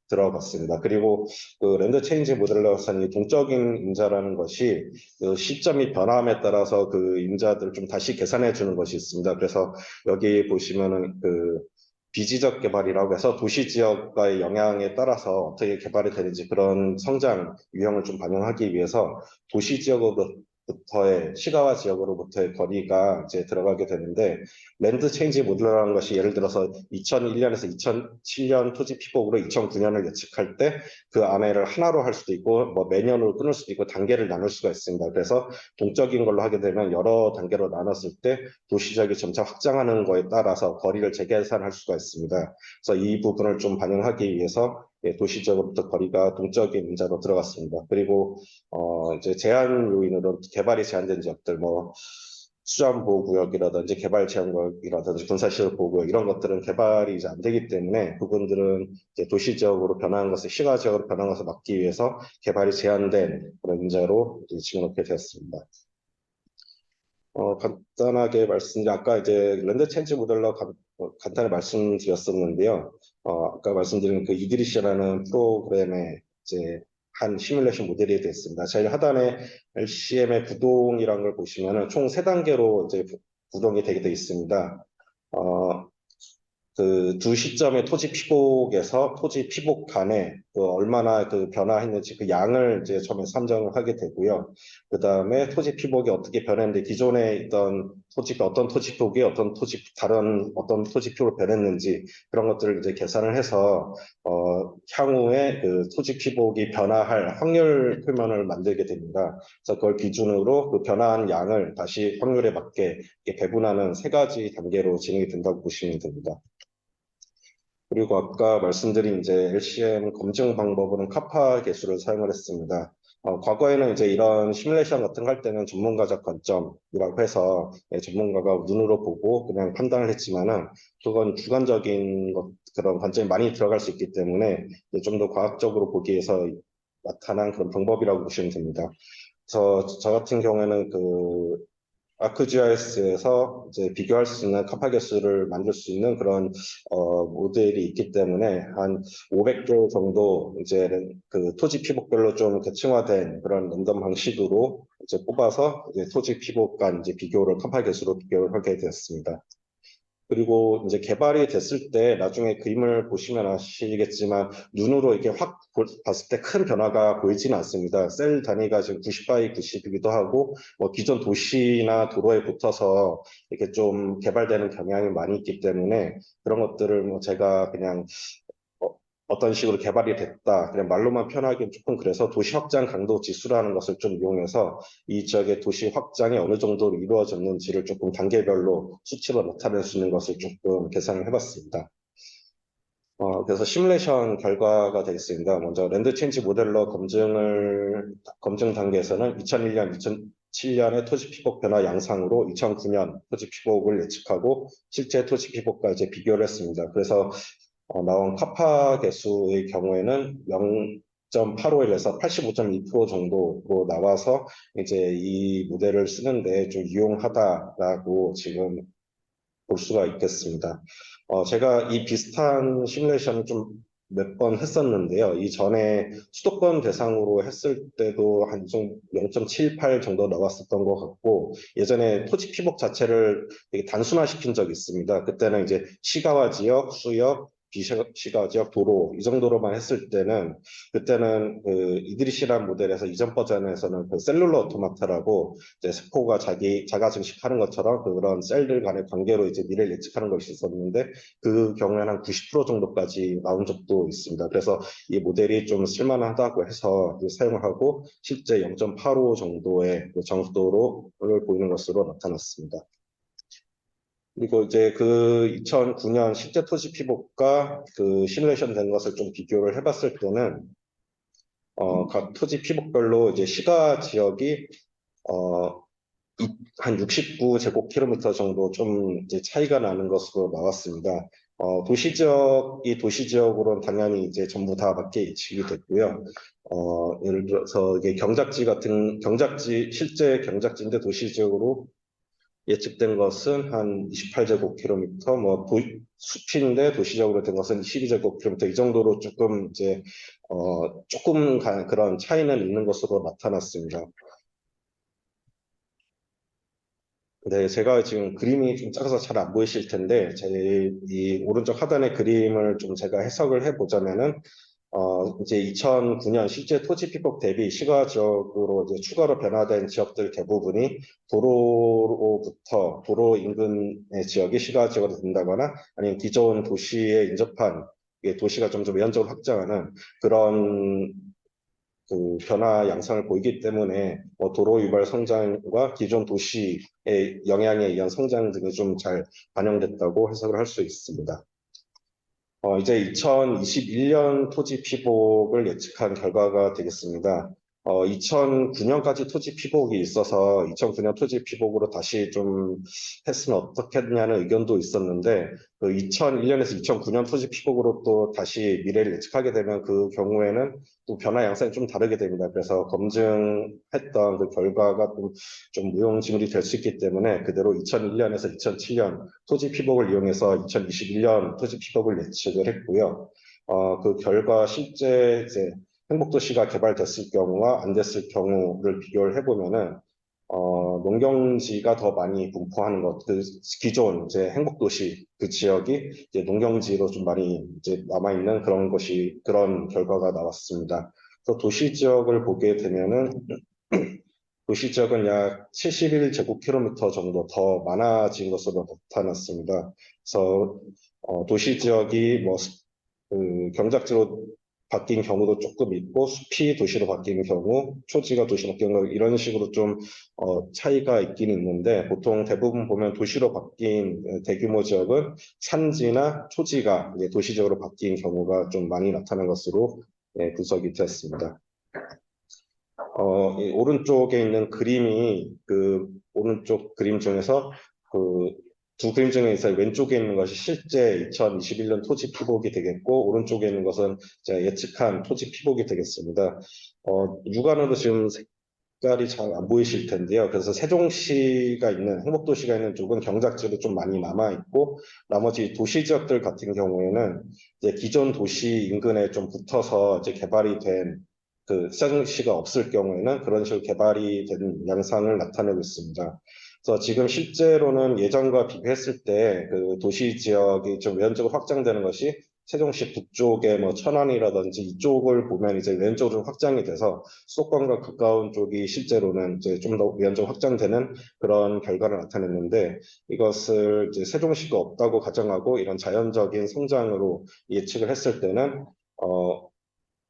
들어갔습니다. 그리고 그 랜드 체인지 모델러에서는 이 동적인 임자라는 것이 그 시점이 변함에 따라서 그 임자들을 좀 다시 계산해 주는 것이 있습니다. 그래서 여기 보시면은 그 비지적 개발이라고 해서 도시 지역과의 영향에 따라서 어떻게 개발이 되는지 그런 성장 유형을 좀 반영하기 위해서 도시 지역으로부터의 시가와 지역으로부터의 거리가 이제 들어가게 되는데, 랜드 체인지 모델러라는 것이 예를 들어서 2001년에서 2007년 토지 피복으로 2009년을 예측할 때 그 안에를 하나로 할 수도 있고 매년으로 끊을 수도 있고 단계를 나눌 수가 있습니다. 그래서 동적인 걸로 하게 되면 여러 단계로 나눴을 때 도시적이 점차 확장하는 거에 따라서 거리를 재계산할 수가 있습니다. 그래서 이 부분을 좀 반영하기 위해서 도시적으로부터 거리가 동적인 임자로 들어갔습니다. 그리고 이제 제한 요인으로 개발이 제한된 지역들, 수자원보호구역이라든지 개발제한구역이라든지 군사시설보호구역 이런 것들은 개발이 이제 안 되기 때문에 그분들은 이제 도시지역으로 변화한 것을 시가지역으로 변화한 것을 막기 위해서 개발이 제한된 그런 임자로 이제 지정하게 되었습니다. 간단하게 아까 이제 랜드 체인지 모델러 간단히 말씀드렸었는데요. 아까 말씀드린 그 이드리시라는 프로그램에 이제 한 시뮬레이션 모델이 됐습니다. 제일 하단에 LCM의 구동이라는 걸 보시면은 총 3단계로 이제 구동이 되게 돼 있습니다. 그 두 시점의 토지 피복에서 토지 피복 간에 그 얼마나 그 변화했는지 그 양을 이제 처음에 산정을 하게 되고요. 그 다음에 토지 피복이 어떻게 변했는데 기존에 있던 토지가 어떤 토지 피복이 다른 어떤 토지 피복으로 변했는지 그런 것들을 이제 계산을 해서 향후에 그 토지 피복이 변화할 확률 표면을 만들게 됩니다. 그래서 그걸 기준으로 그 변화한 양을 다시 확률에 맞게 배분하는 3가지 단계로 진행이 된다고 보시면 됩니다. 그리고 아까 말씀드린 이제 LCM 검증 방법으로는 카파 개수를 사용을 했습니다. 과거에는 이제 이런 시뮬레이션 같은 거 할 때는 전문가적 관점이라고 해서 전문가가 눈으로 보고 그냥 판단을 했지만은 그건 주관적인 그런 관점이 많이 들어갈 수 있기 때문에 좀 더 과학적으로 보기 위해서 나타난 그런 방법이라고 보시면 됩니다. 그래서 저 같은 경우에는 그 아크GIS에서 이제 비교할 수 있는 카파 개수를 만들 수 있는 그런 모델이 있기 때문에 한 500개 정도 이제 그 토지 피복별로 좀 계층화된 그런 랜덤 방식으로 이제 뽑아서 이제 토지 피복 간 이제 카파 개수로 비교를 하게 되었습니다. 그리고 이제 개발이 됐을 때 나중에 그림을 보시면 아시겠지만 눈으로 이렇게 확 봤을 때 큰 변화가 보이지는 않습니다. 셀 단위가 지금 90 x 90이기도 하고 기존 도시나 도로에 붙어서 이렇게 좀 개발되는 경향이 많이 있기 때문에 그런 것들을 제가 그냥 어떤 식으로 개발이 됐다. 그냥 말로만 표현하기는 조금 그래서 도시 확장 강도 지수라는 것을 좀 이용해서 이 지역의 도시 확장이 어느 정도로 이루어졌는지를 조금 단계별로 수치로 나타낼 수 있는 것을 조금 계산을 해봤습니다. 그래서 시뮬레이션 결과가 되겠습니다. 먼저 랜드 체인지 모델러 검증 단계에서는 2001년, 2007년의 토지 피복 변화 양상으로 2009년 토지 피복을 예측하고 실제 토지 피복과 이제 비교를 했습니다. 그래서 나온 카파 개수의 경우에는 0.851에서 85.2% 정도로 나와서 이제 이 모델을 쓰는데 좀 유용하다라고 지금 볼 수가 있겠습니다. 제가 이 비슷한 시뮬레이션을 좀 몇 번 했었는데요. 이전에 수도권 대상으로 했을 때도 한 0.78 정도 나왔었던 것 같고, 예전에 토지 피복 자체를 되게 단순화시킨 적이 있습니다. 그때는 이제 시가와 지역, 수역, 비시가 지역, 도로 이 정도로만 했을 때는 그때는 그 이드리시란 모델에서 이전 버전에서는 그 셀룰러 오토마타라고 이제 세포가 자가 증식하는 것처럼 그런 셀들 간의 관계로 이제 미래를 예측하는 것이 있었는데 그 경우에는 한 90% 정도까지 나온 적도 있습니다. 그래서 이 모델이 좀 쓸만하다고 해서 사용을 하고 실제 0.85 정도의 정확도를 보이는 것으로 나타났습니다. 그리고 이제 그 2009년 실제 토지 피복과 그 시뮬레이션 된 것을 좀 비교를 해봤을 때는 각 토지 피복별로 이제 시가 지역이 한 69제곱킬로미터 정도 좀 이제 차이가 나는 것으로 나왔습니다. 도시 지역이 도시 지역으로는 당연히 이제 전부 다 맞게 예측이 됐고요. 예를 들어서 이게 실제 경작지인데 도시 지역으로 예측된 것은 한 28제곱킬로미터, 숲인데 도시적으로 된 것은 12제곱킬로미터, 이 정도로 조금 이제, 그런 차이는 있는 것으로 나타났습니다. 네, 제가 지금 그림이 좀 작아서 잘 안 보이실 텐데, 이 오른쪽 하단의 그림을 좀 제가 해석을 해보자면은, 이제 2009년 실제 토지 피복 대비 시가지역으로 이제 추가로 변화된 지역들 대부분이 도로 인근의 지역이 시가지역으로 된다거나 아니면 기존 도시에 인접한 도시가 점점 외연적으로 확장하는 그런 그 변화 양상을 보이기 때문에 도로 유발 성장과 기존 도시의 영향에 의한 성장 등이 좀 잘 반영됐다고 해석을 할 수 있습니다. 이제 2021년 토지 피복을 예측한 결과가 되겠습니다. 2009년까지 토지 피복이 있어서 2009년 토지 피복으로 다시 좀 했으면 어떻겠냐는 의견도 있었는데, 그 2001년에서 2009년 토지 피복으로 또 다시 미래를 예측하게 되면 그 경우에는 또 변화 양상이 좀 다르게 됩니다. 그래서 검증했던 그 결과가 좀 무용지물이 될 수 있기 때문에 그대로 2001년에서 2007년 토지 피복을 이용해서 2021년 토지 피복을 예측을 했고요. 그 결과 실제 이제 행복도시가 개발됐을 경우와 안 됐을 경우를 비교를 해보면은 농경지가 더 많이 분포하는 것, 기존 이제 행복도시 그 지역이 이제 농경지로 좀 많이 이제 남아있는 그런 결과가 나왔습니다. 또 도시 지역을 보게 되면은 도시 지역은 약 71제곱킬로미터 정도 더 많아진 것으로 나타났습니다. 그래서 도시 지역이 경작지로 바뀐 경우도 조금 있고 숲이 도시로 바뀐 경우, 초지가 도시로 바뀐 경우 이런 식으로 좀 차이가 있긴 있는데 보통 대부분 보면 도시로 바뀐 대규모 지역은 산지나 초지가 이제 도시적으로 바뀐 경우가 좀 많이 나타난 것으로 분석이 되었습니다. 이 오른쪽에 있는 그림이 그 오른쪽 그림 중에서 그 두 그림 중에서 왼쪽에 있는 것이 실제 2021년 토지 피복이 되겠고 오른쪽에 있는 것은 제가 예측한 토지 피복이 되겠습니다. 육안으로 지금 색깔이 잘 안 보이실 텐데요. 그래서 세종시가 있는 행복도시가 있는 쪽은 경작지로 좀 많이 남아 있고 나머지 도시 지역들 같은 경우에는 이제 기존 도시 인근에 좀 붙어서 이제 개발이 된 그 세종시가 없을 경우에는 그런 식으로 개발이 된 양상을 나타내고 있습니다. 그래서 지금 실제로는 예전과 비교했을 때 그 도시 지역이 좀 외연적으로 확장되는 것이 세종시 북쪽에 천안이라든지 이쪽을 보면 이제 왼쪽으로 확장이 돼서 수도권과 가까운 쪽이 실제로는 이제 좀 더 외연적으로 확장되는 그런 결과를 나타냈는데 이것을 이제 세종시가 없다고 가정하고 이런 자연적인 성장으로 예측을 했을 때는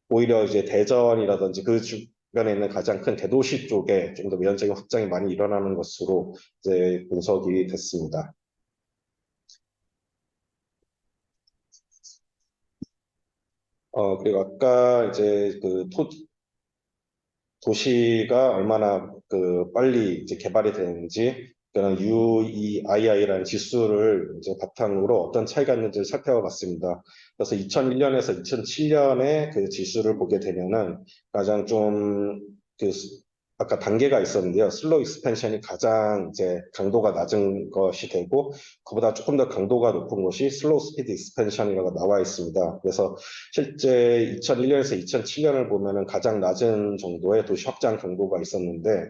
오히려 이제 대전이라든지 그 주변에 있는 가장 큰 대도시 쪽에 좀 더 외연적인 확장이 많이 일어나는 것으로 이제 분석이 됐습니다. 그리고 아까 이제 도시가 얼마나 빨리 이제 개발이 되는지 그런 UEII라는 지수를 이제 바탕으로 어떤 차이가 있는지를 살펴봤습니다. 그래서 2001년에서 2007년에 그 지수를 보게 되면은 가장 아까 단계가 있었는데요. 슬로우 익스펜션이 가장 이제 강도가 낮은 것이 되고 그보다 조금 더 강도가 높은 것이 슬로우 스피드 익스펜션이라고 나와 있습니다. 그래서 실제 2001년에서 2007년을 보면은 가장 낮은 정도의 도시 확장 경도가 있었는데,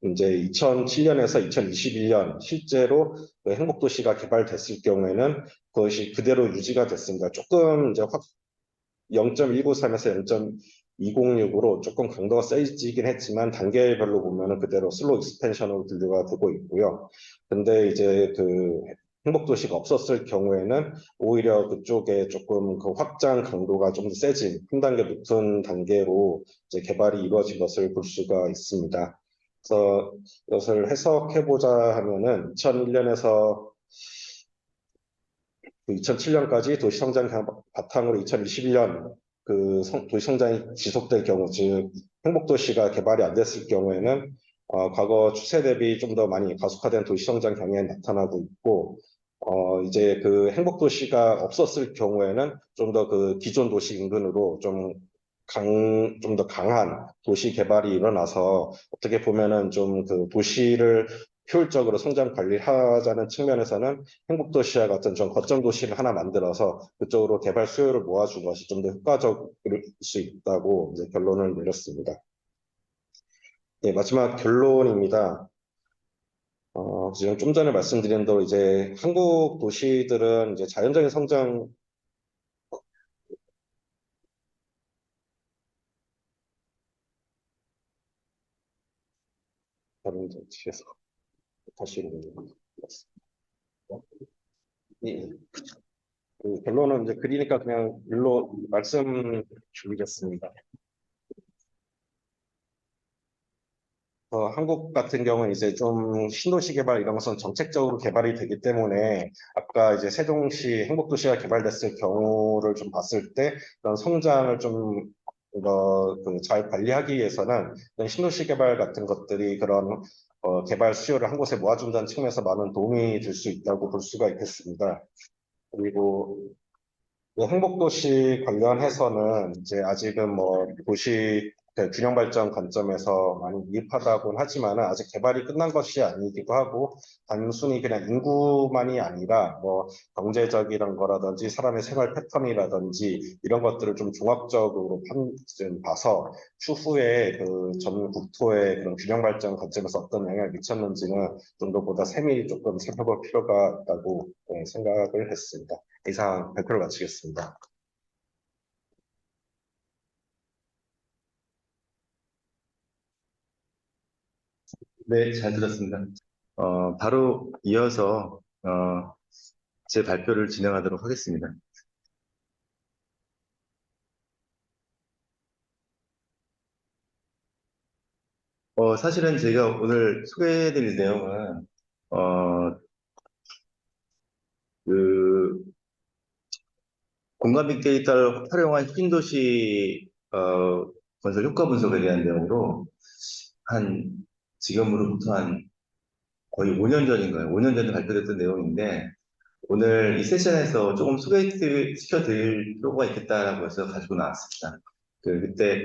이제 2007년에서 2021년 실제로 그 행복도시가 개발됐을 경우에는 그것이 그대로 유지가 됐습니다. 조금 이제 0.193에서 0.206으로 조금 강도가 세지긴 했지만 단계별로 보면은 그대로 슬로우 익스펜션으로 분류가 되고 있고요. 근데 이제 그 행복도시가 없었을 경우에는 오히려 그쪽에 조금 그 확장 강도가 좀 더 세진 한 단계 높은 단계로 이제 개발이 이루어진 것을 볼 수가 있습니다. 그래서 이것을 해석해보자 하면은 2001년에서 2007년까지 도시성장 바탕으로 2021년 도시 성장이 지속될 경우, 즉 행복도시가 개발이 안 됐을 경우에는 과거 추세 대비 좀 더 많이 가속화된 도시 성장 경향이 나타나고 있고, 이제 그 행복도시가 없었을 경우에는 좀 더 그 기존 도시 인근으로 좀 더 강한 도시 개발이 일어나서 어떻게 보면은 좀 그 도시를 효율적으로 성장 관리하자는 측면에서는 행복도시와 같은 좀 거점 도시를 하나 만들어서 그쪽으로 개발 수요를 모아준 것이 좀 더 효과적일 수 있다고 이제 결론을 내렸습니다. 예, 마지막 결론입니다. 지금 좀 전에 말씀드린 대로 이제 한국 도시들은 이제 자연적인 성장, 다른 정치에서 다시 읽어드리겠습니다. 예, 그 결론은 이제 그리니까 그냥 일로 말씀 드리겠습니다. 한국 같은 경우는 이제 좀 신도시 개발 이런 것은 정책적으로 개발이 되기 때문에 아까 이제 세종시 행복도시가 개발됐을 경우를 좀 봤을 때 그런 성장을 좀 잘 관리하기 위해서는 이런 신도시 개발 같은 것들이 그런 개발 수요를 한 곳에 모아준다는 측면에서 많은 도움이 될 수 있다고 볼 수가 있겠습니다. 그리고 네, 행복도시 관련해서는 이제 아직은 뭐 도시 그 균형 발전 관점에서 많이 미흡하다고는 하지만 아직 개발이 끝난 것이 아니기도 하고 단순히 그냥 인구만이 아니라 뭐 경제적이런 거라든지 사람의 생활 패턴이라든지 이런 것들을 좀 종합적으로 좀 봐서 추후에 그 전 국토의 그런 균형 발전 관점에서 어떤 영향을 미쳤는지는 좀 더 보다 세밀히 조금 살펴볼 필요가 있다고 생각을 했습니다. 이상 발표를 마치겠습니다. 네, 잘 들었습니다. 바로 이어서 제 발표를 진행하도록 하겠습니다. 사실은 제가 오늘 소개해드릴 내용은 그 공간 빅데이터를 활용한 신도시 건설 효과 분석에 대한 내용으로 한 지금으로부터 한 거의 5년 전인가요? 5년 전에 발표됐던 내용인데 오늘 이 세션에서 조금 소개시켜 드릴 필요가 있겠다라고 해서 가지고 나왔습니다. 그때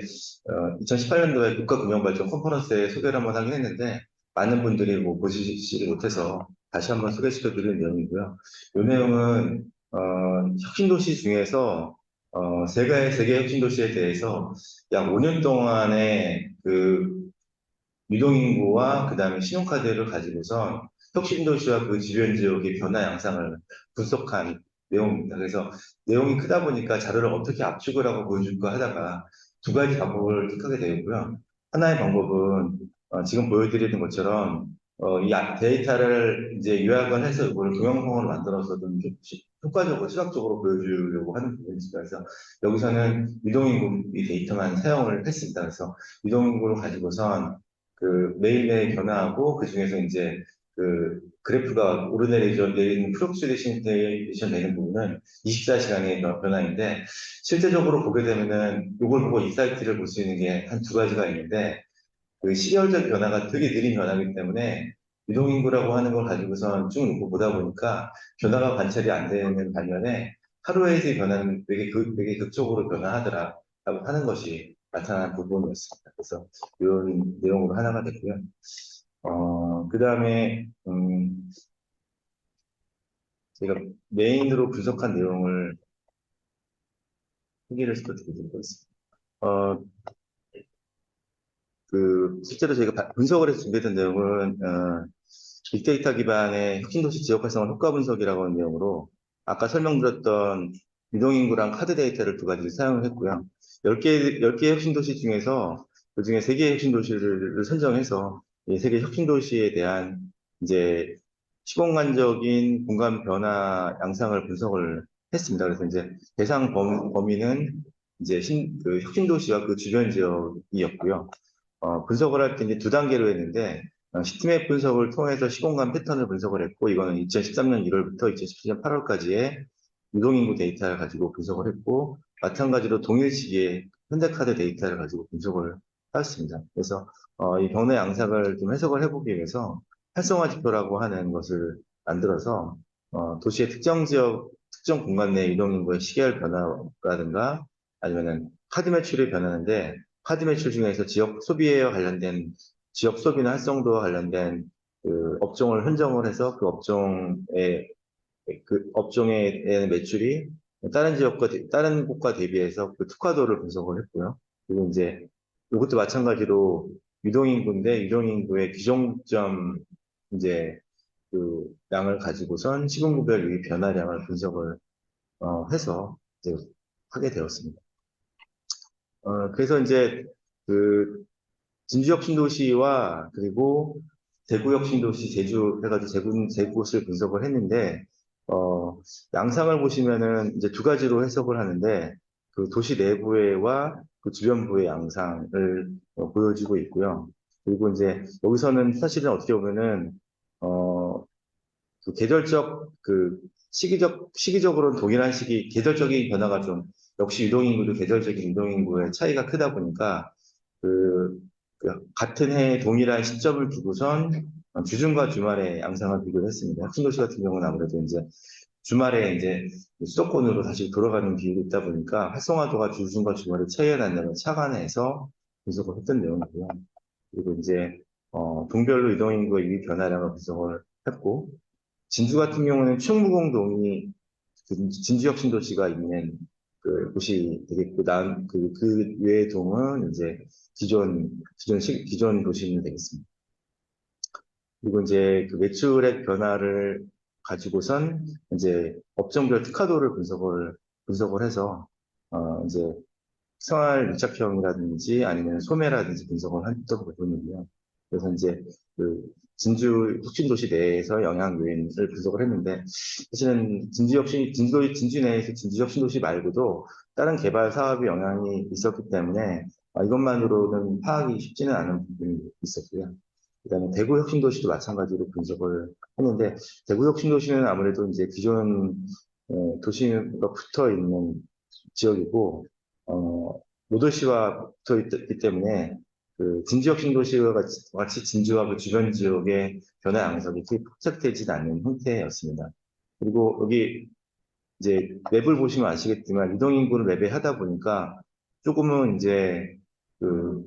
2018년도에 국가금융발전 컨퍼런스에 소개를 한번 하긴 했는데 많은 분들이 뭐 보시지 못해서 다시 한번 소개시켜 드리는 내용이고요. 이 내용은 혁신도시 중에서 세계 혁신도시에 대해서 약 5년 동안의 그 유동인구와 그 다음에 신용카드를 가지고서 혁신도시와 그 주변 지역의 변화 양상을 분석한 내용입니다. 그래서 내용이 크다 보니까 자료를 어떻게 압축을 하고 보여줄까 하다가 두 가지 방법을 택하게 되었고요. 하나의 방법은 지금 보여드리는 것처럼 데이터를 이제 요약을 해서 이걸 동영상으로 만들어서 좀 효과적으로 시각적으로 보여주려고 하는 부분입니다. 그래서 여기서는 유동인구 이 데이터만 사용을 했습니다. 그래서 유동인구를 가지고선 그 매일매일 변화하고 그 중에서 이제 그 그래프가 오르내리죠 내리는 플럭츄에이션 되는 부분은 24시간의 변화인데 실제적으로 보게 되면은 이걸 보고 인사이트를 볼 수 있는 게 한 두 가지가 있는데 그 시계열적 변화가 되게 느린 변화이기 때문에 유동인구라고 하는 걸 가지고선 쭉 놓고 보다 보니까 변화가 관찰이 안 되는 반면에 하루에의 변화는 되게 극적으로 변화하더라라고 하는 것이 나타난 부분이었습니다. 그래서 이런 내용으로 하나가 됐고요. 그 다음에 제가 메인으로 분석한 내용을 소개를 시켜드리도록 하겠습니다. 실제로 저희가 분석을 해서 준비했던 내용은, 빅데이터 기반의 혁신도시 지역 활성화 효과 분석이라고 하는 내용으로, 아까 설명드렸던 유동인구랑 카드 데이터를 두 가지를 사용을 했고요. 10개의 혁신도시 중에서, 그 중에 3개의 혁신도시를 선정해서, 이 3개 혁신도시에 대한, 이제, 시공간적인 공간 변화 양상을 분석을 했습니다. 그래서 이제, 대상 범위는, 이제, 혁신도시와 그 주변 지역이었고요. 분석을 할 때 이제 두 단계로 했는데, 시트맵 분석을 통해서 시공간 패턴을 분석을 했고, 이거는 2013년 1월부터 2017년 8월까지의 유동인구 데이터를 가지고 분석을 했고, 마찬가지로 동일 시기에 현대카드 데이터를 가지고 분석을 하였습니다. 그래서 이 변화 양상을 좀 해석을 해보기 위해서 활성화 지표라고 하는 것을 만들어서 도시의 특정 지역, 특정 공간 내 이동인구의 시계열 변화라든가 아니면은 카드 매출이 변하는데 카드 매출 중에서 지역 소비에 관련된 지역 소비나 활성도와 관련된 그 업종을 흔정을 해서 그 업종의 매출이 다른 곳과 대비해서 그 특화도를 분석을 했고요. 그리고 이제 이것도 마찬가지로 유동인구인데 유동인구의 기종점 이제 그 양을 가지고선 시군구별 유입 변화량을 분석을 해서 이제 하게 되었습니다. 그래서 이제 그 진주역 신도시와 그리고 대구역 신도시 제주 해가지고 세 곳을 분석을 했는데 양상을 보시면은 이제 두 가지로 해석을 하는데 그 도시 내부와 그 주변부의 양상을 보여주고 있고요. 그리고 이제 여기서는 사실은 어떻게 보면은 그 계절적 그 시기적으로는 동일한 계절적인 변화가 좀 역시 유동인구도 계절적인 유동인구의 차이가 크다 보니까 그, 같은 해 동일한 시점을 두고선 주중과 주말의 양상을 비교를 했습니다. 혁신도시 같은 경우는 아무래도 이제 주말에 이제 수도권으로 다시 돌아가는 비율이 있다 보니까 활성화도가 주중과 주말에 차이가 난다면 착안해서 분석을 했던 내용이고요. 그리고 이제 동별로 유동인구의 유입 변화량을 분석을 했고 진주 같은 경우는 충무공동이 진주역 신도시가 있는 그 곳이 되겠고, 그 외의 동은 이제 기존 도시는 되겠습니다. 그리고 이제 그 매출액 변화를 가지고선 이제 업종별 특화도를 분석을 해서, 이제 생활 밀착형이라든지 아니면 소매라든지 분석을 했던 부분이고요. 그래서 이제 그 진주 혁신도시 내에서 영향 요인을 분석을 했는데 사실은 진주 내에서 진주 혁신도시 말고도 다른 개발 사업에 영향이 있었기 때문에 이것만으로는 파악이 쉽지는 않은 부분이 있었고요. 그다음에 대구 혁신도시도 마찬가지로 분석을 했는데 대구 혁신도시는 아무래도 이제 기존 도시가 붙어 있는 지역이고 모도시와 붙어 있기 때문에 그 진지역 신도시와 같이 진주와 그 주변 지역의 변화 양상이 크게 포착되지 않는 형태였습니다. 그리고 여기 이제 맵을 보시면 아시겠지만 이동인구를 맵에 하다 보니까 조금은 이제 그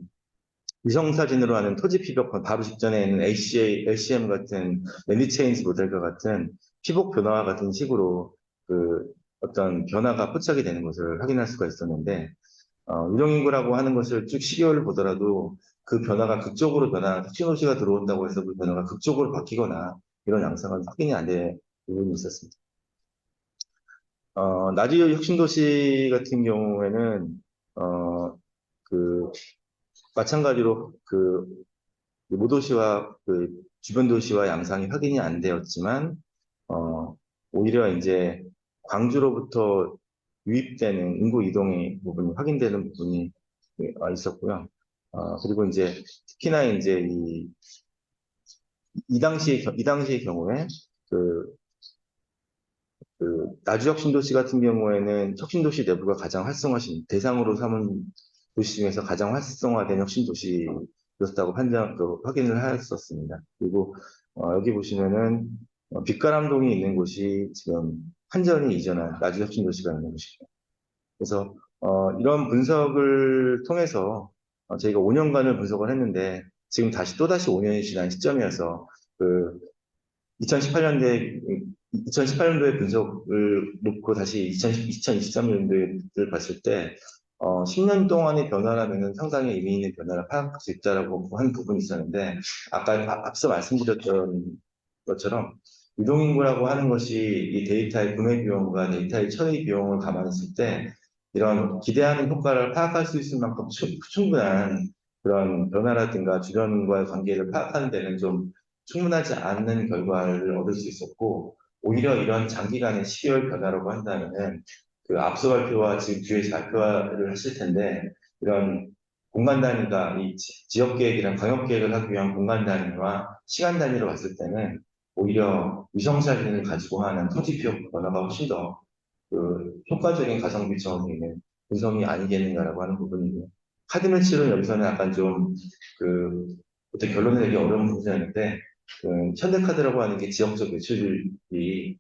위성사진으로 하는 토지 피복권 바로 직전에 있는 LCM 같은 랜디 체인지 모델과 같은 피복 변화와 같은 식으로 그 어떤 변화가 포착이 되는 것을 확인할 수가 있었는데 유동인구라고 하는 것을 쭉 시계열을 보더라도 그 변화가 혁신도시가 들어온다고 해서 그 변화가 극적으로 바뀌거나 이런 양상은 확인이 안 된 부분이 있었습니다. 나주역 혁신도시 같은 경우에는, 그, 마찬가지로 모도시와 그 주변 도시와 양상이 확인이 안 되었지만, 오히려 이제 광주로부터 유입되는 인구 이동의 부분이 확인되는 부분이 있었고요. 그리고 이제 특히나 이제 이 당시의 경우에 나주역 신도시 같은 경우에는 혁신도시 내부가 가장 대상으로 삼은 도시 중에서 가장 활성화된 혁신도시였다고 확인을 하였었습니다. 그리고 여기 보시면은 빛가람동이 있는 곳이 지금 한전이 이전한 나주역 신도시가 있는 곳이죠. 그래서 이런 분석을 통해서 저희가 5년간을 분석을 했는데 지금 또다시 5년이 지난 시점이어서 그 2018년도에 분석을 놓고 다시 2023년도를 봤을 때 10년 동안의 변화라면은 상당히 의미 있는 변화를 파악할 수 있다라고 한 부분이 있었는데 앞서 말씀드렸던 것처럼 유동인구라고 하는 것이 이 데이터의 구매 비용과 데이터의 처리 비용을 감안했을 때 이런 기대하는 효과를 파악할 수 있을 만큼 충분한 그런 변화라든가 주변과의 관계를 파악하는 데는 좀 충분하지 않는 결과를 얻을 수 있었고 오히려 이런 장기간의 시계열 변화라고 한다면은 그 앞서 발표와 지금 뒤에 발표를 하실 텐데 이런 공간 단위가 이 지역 계획이랑 광역 계획을 하기 위한 공간 단위와 시간 단위로 봤을 때는 오히려 위성사진을 가지고 하는 토지 비용 변화가 훨씬 더 그 효과적인 가성비 적인 구성이 아니겠는가라고 하는 부분이고, 카드 매출은 여기서는 약간 좀, 어떤 결론을 내기 어려운 부분이었는데, 현대카드라고 하는 게 지역적 매출이,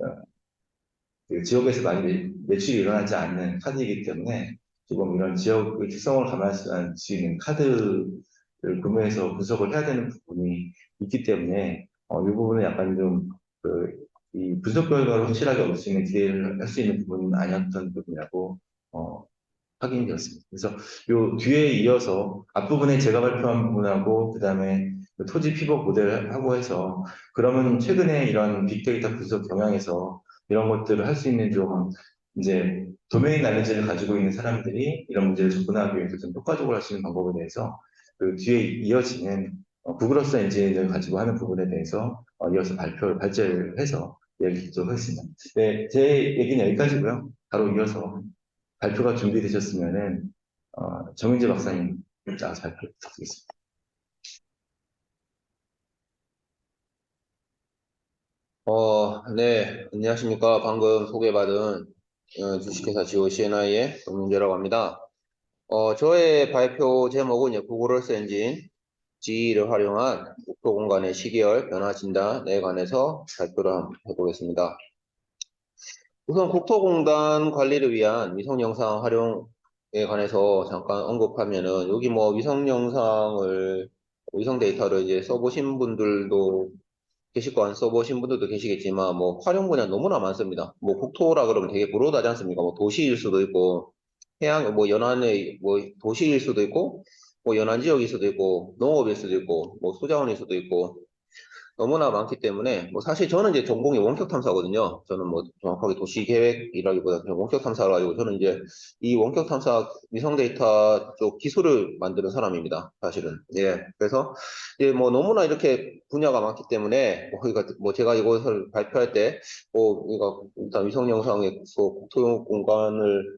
어, 지역에서 많이 매출이 일어나지 않는 카드이기 때문에, 조금 이런 지역의 특성을 감안할 수 있는 카드를 구매해서 분석을 해야 되는 부분이 있기 때문에, 이 부분은 약간 좀, 이 분석 결과를 확실하게 얻을 수 있는 기대를 할 수 있는 부분은 아니었던 부분이라고, 어, 확인이 되었습니다. 그래서 요 뒤에 이어서 앞부분에 제가 발표한 부분하고 그다음에 그 토지 피복 모델하고 해서 그러면 최근에 이런 빅데이터 분석 경향에서 이런 것들을 할 수 있는 좀 이제 도메인 날리지를 가지고 있는 사람들이 이런 문제를 접근하기 위해서 좀 효과적으로 할 수 있는 방법에 대해서 그 뒤에 이어지는 구글어스 엔진을 가지고 하는 부분에 대해서 이어서 발제를 해서 얘기를 드리도록 하겠습니다. 네, 제 얘기는 여기까지고요. 바로 이어서 발표가 준비되셨으면은 정윤재 박사님 나와서 발표 부탁드리겠습니다. 네, 안녕하십니까. 방금 소개받은 주식회사 지오 CNI의 정민재라고 합니다. 저의 발표 제목은 이제 구글어스 엔진 G를 활용한 국토 공간의 시계열 변화 진단에 관해서 발표를 해보겠습니다. 우선 국토공간 관리를 위한 위성 영상 활용에 관해서 잠깐 언급하면은 여기 뭐 위성 데이터를 이제 써보신 분들도 계시고 안 써보신 분들도 계시겠지만 뭐 활용 분야 너무나 많습니다. 뭐 국토라 그러면 되게 broad하지 않습니까? 뭐 도시일 수도 있고 해양 뭐 연안의 뭐 도시일 수도 있고 뭐 연안 지역일 수도 있고 농업일 수도 있고 뭐 수자원일 수도 있고 너무나 많기 때문에 뭐 사실 저는 이제 전공이 원격 탐사거든요. 저는 뭐 정확하게 도시 계획이라기보다 그냥 원격 탐사를 가지고 저는 이제 이 원격 탐사 위성 데이터 쪽 기술을 만드는 사람입니다. 사실은. 예. 그래서 이제 뭐 너무나 이렇게 분야가 많기 때문에 뭐 그러니까 뭐 제가 이것을 발표할 때뭐 그러니까 일단 위성 영상의 국토 공간을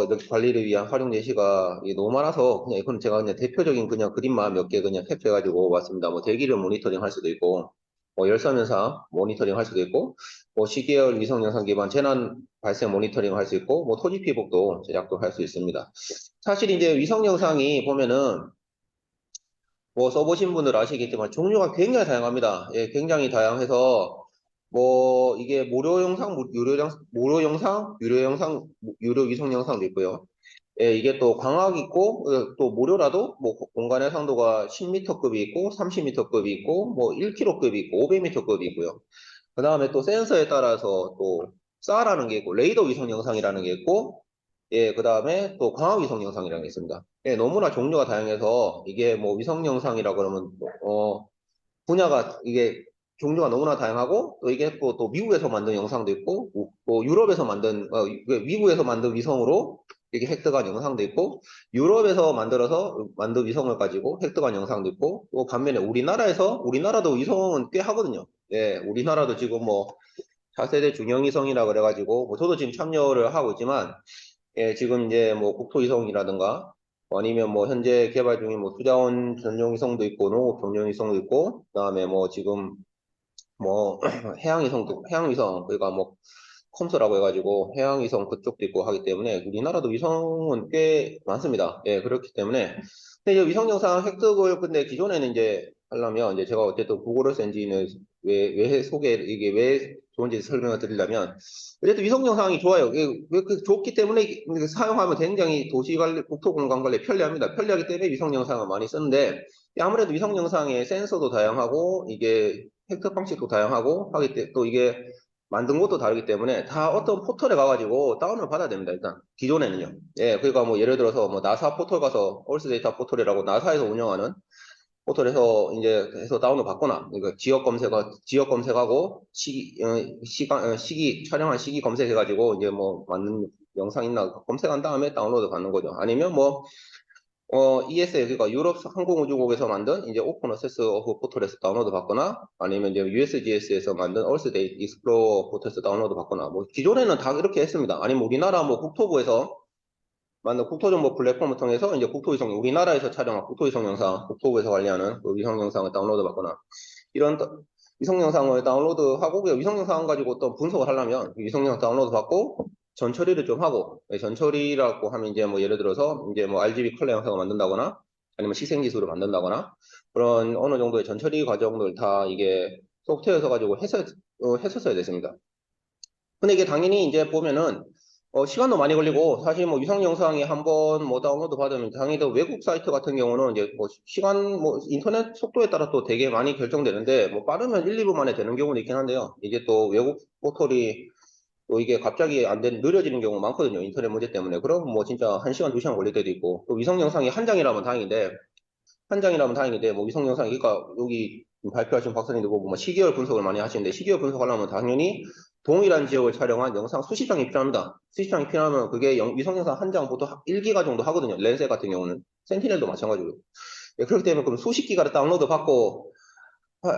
이렇게 관리를 위한 활용 예시가 이게 너무 많아서 그냥 이건 제가 그냥 대표적인 그냥 그림만 몇 개 그냥 캡처해가지고 왔습니다. 뭐 대기를 모니터링 할 수도 있고, 뭐 열섬 현상 모니터링 할 수도 있고, 뭐 시계열 위성 영상 기반 재난 발생 모니터링 할 수 있고, 뭐 토지 피복도 제작도 할 수 있습니다. 사실 이제 위성 영상이 보면은 뭐 써보신 분들 아시겠지만 종류가 굉장히 다양합니다. 예, 굉장히 다양해서 뭐 이게 유료 영상, 유료 위성 영상도 있고요. 예, 이게 또 광학 있고 또 무료라도 뭐 공간의 상도가 10m급이 있고 30m급이 있고 뭐 1km급이 있고 500m급이 있고요. 그 다음에 또 센서에 따라서 또 SAR라는 게 있고 레이더 위성 영상이라는 게 있고 예, 그 다음에 또 광학 위성 영상이라는 게 있습니다. 예, 너무나 종류가 다양해서 이게 뭐 위성 영상이라 그러면 분야가 이게 종류가 너무나 다양하고 또 이게 또 미국에서 만든 영상도 있고 또 유럽에서 미국에서 만든 위성으로 이게 획득한 영상도 있고 유럽에서 만든 위성을 가지고 획득한 영상도 있고 또 반면에 우리나라도 위성은 꽤 하거든요. 예, 우리나라도 지금 뭐 4세대 중형위성이라 그래가지고 뭐 저도 지금 참여를 하고 있지만 예, 지금 이제 뭐 국토위성이라든가 아니면 뭐 현재 개발 중인 뭐 수자원 전용위성도 있고 농업 전용위성도 있고 그다음에 뭐 지금 뭐 해양위성 그러니까 뭐 컴스라고 해가지고 해양위성 그쪽도 있고 하기 때문에 우리나라도 위성은 꽤 많습니다. 예, 그렇기 때문에 근데 이제 위성 영상 획득을 근데 기존에는 이제 하려면 이제 제가 어쨌든 구글어스 엔진을 이게 왜 좋은지 설명을 드리려면 어쨌든 위성 영상이 좋아요. 이게 왜 좋기 때문에 이게 사용하면 굉장히 도시관리, 국토공간 관리 편리합니다. 편리하기 때문에 위성 영상을 많이 쓰는데 아무래도 위성 영상의 센서도 다양하고 이게 획득 방식도 다양하고 하기 때문에 또 이게 만든 것도 다르기 때문에 다 어떤 포털에 가가지고 다운을 받아야 됩니다. 일단 기존에는요. 예, 그러니까 뭐 예를 들어서 뭐 나사 포털 가서 얼스 데이터 포털이라고 나사에서 운영하는 포털에서 이제 해서 다운을 받거나 그러니까 지역 검색하고 시기 촬영한 시기 검색해가지고 이제 뭐 맞는 영상 있나 검색한 다음에 다운로드 받는 거죠. 아니면 뭐 ESA, 그러니까 유럽 항공우주국에서 만든 이제 오픈 어세스 오브 포털에서 다운로드 받거나 아니면 이제 USGS에서 만든 얼스 데이 익스플로어 포털에서 다운로드 받거나 뭐 기존에는 다 이렇게 했습니다. 아니면 우리나라 뭐 국토부에서 만든 국토정보 플랫폼을 통해서 이제 우리나라에서 촬영한 국토위성 영상, 국토부에서 관리하는 그 위성 영상을 다운로드 받거나 이런 위성 영상을 다운로드하고 그 위성 영상 가지고 또 분석을 하려면 위성 영상 다운로드 받고 전처리를 좀 하고, 전처리라고 하면 이제 뭐 예를 들어서 이제 뭐 RGB 컬러 영상을 만든다거나 아니면 식생지수를 만든다거나 그런 어느 정도의 전처리 과정들 다 이게 소프트웨어에서 가지고 했었어야 됐습니다. 근데 이게 당연히 이제 보면은 시간도 많이 걸리고 사실 뭐 위상 영상이 한번 뭐 다운로드 받으면 당연히 또 외국 사이트 같은 경우는 이제 뭐 시간 뭐 인터넷 속도에 따라 또 되게 많이 결정되는데 뭐 빠르면 1, 2분 만에 되는 경우도 있긴 한데요. 이게 또 외국 포털이 또 이게 갑자기 안 되는 느려지는 경우가 많거든요. 인터넷 문제 때문에. 그럼 뭐 진짜 1시간, 2시간 걸릴 때도 있고 또 위성 영상이 한 장이라면 다행인데 뭐 위성 영상이 그러니까 여기 발표하신 박사님들 보고 뭐 시계열 분석을 많이 하시는데 시계열 분석하려면 당연히 동일한 지역을 촬영한 영상 수십 장이 필요합니다. 수십 장이 필요하면 그게 위성 영상 한 장 보통 1기가 정도 하거든요. 렌즈 같은 경우는 센티넬도 마찬가지로. 예, 그렇기 때문에 그럼 수십 기가를 다운로드 받고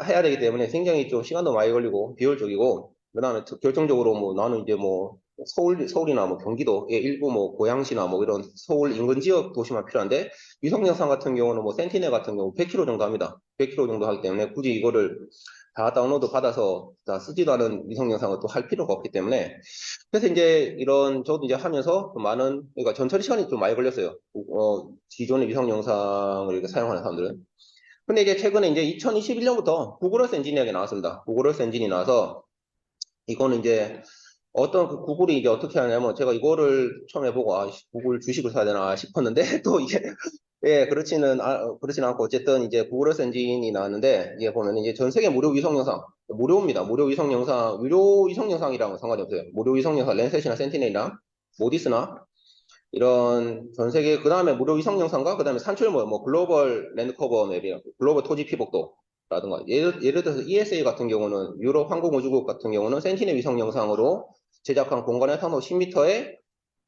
해야 되기 때문에 굉장히 좀 시간도 많이 걸리고 비효율적이고 그다음에 결정적으로 뭐 나는 이제 뭐 서울이나 뭐 경기도 일부 뭐 고양시나 뭐 이런 서울 인근 지역 도시만 필요한데 위성 영상 같은 경우는 뭐 센티넬 같은 경우 100km 정도 합니다. 100km 정도 하기 때문에 굳이 이거를 다 다운로드 받아서 다 쓰지도 않은 위성 영상을 또 할 필요가 없기 때문에 그래서 이제 이런 저도 이제 하면서 많은 그러니까 전처리 시간이 좀 많이 걸렸어요. 기존의 위성 영상을 이렇게 사용하는 사람들은. 근데 이제 최근에 이제 2021년부터 구글 어스 엔지니어가 나왔습니다. 구글 어스 엔진이 나와서 이거는 이제 어떤 그 구글이 이제 어떻게 하냐면 제가 이거를 처음 해보고 구글 주식을 사야 되나 싶었는데 또 이게 예 그렇지는 않고 어쨌든 이제 구글 어스 엔진이 나왔는데 이게 보면 이제 전 세계 무료 위성 영상 무료입니다. 무료 위성 영상 유료 위성 영상이랑은 상관이 없어요. 무료 위성 영상 랜셋이나 센티넬이나 모디스나 이런 전 세계 그 다음에 무료 위성 영상과 그 다음에 산출물 뭐 글로벌 랜드커버 맵이나 글로벌 토지 피복도라든가 예를 들어서 ESA 같은 경우는 유럽 항공우주국 같은 경우는 센티넬 위성 영상으로 제작한 공간의 상도 10m의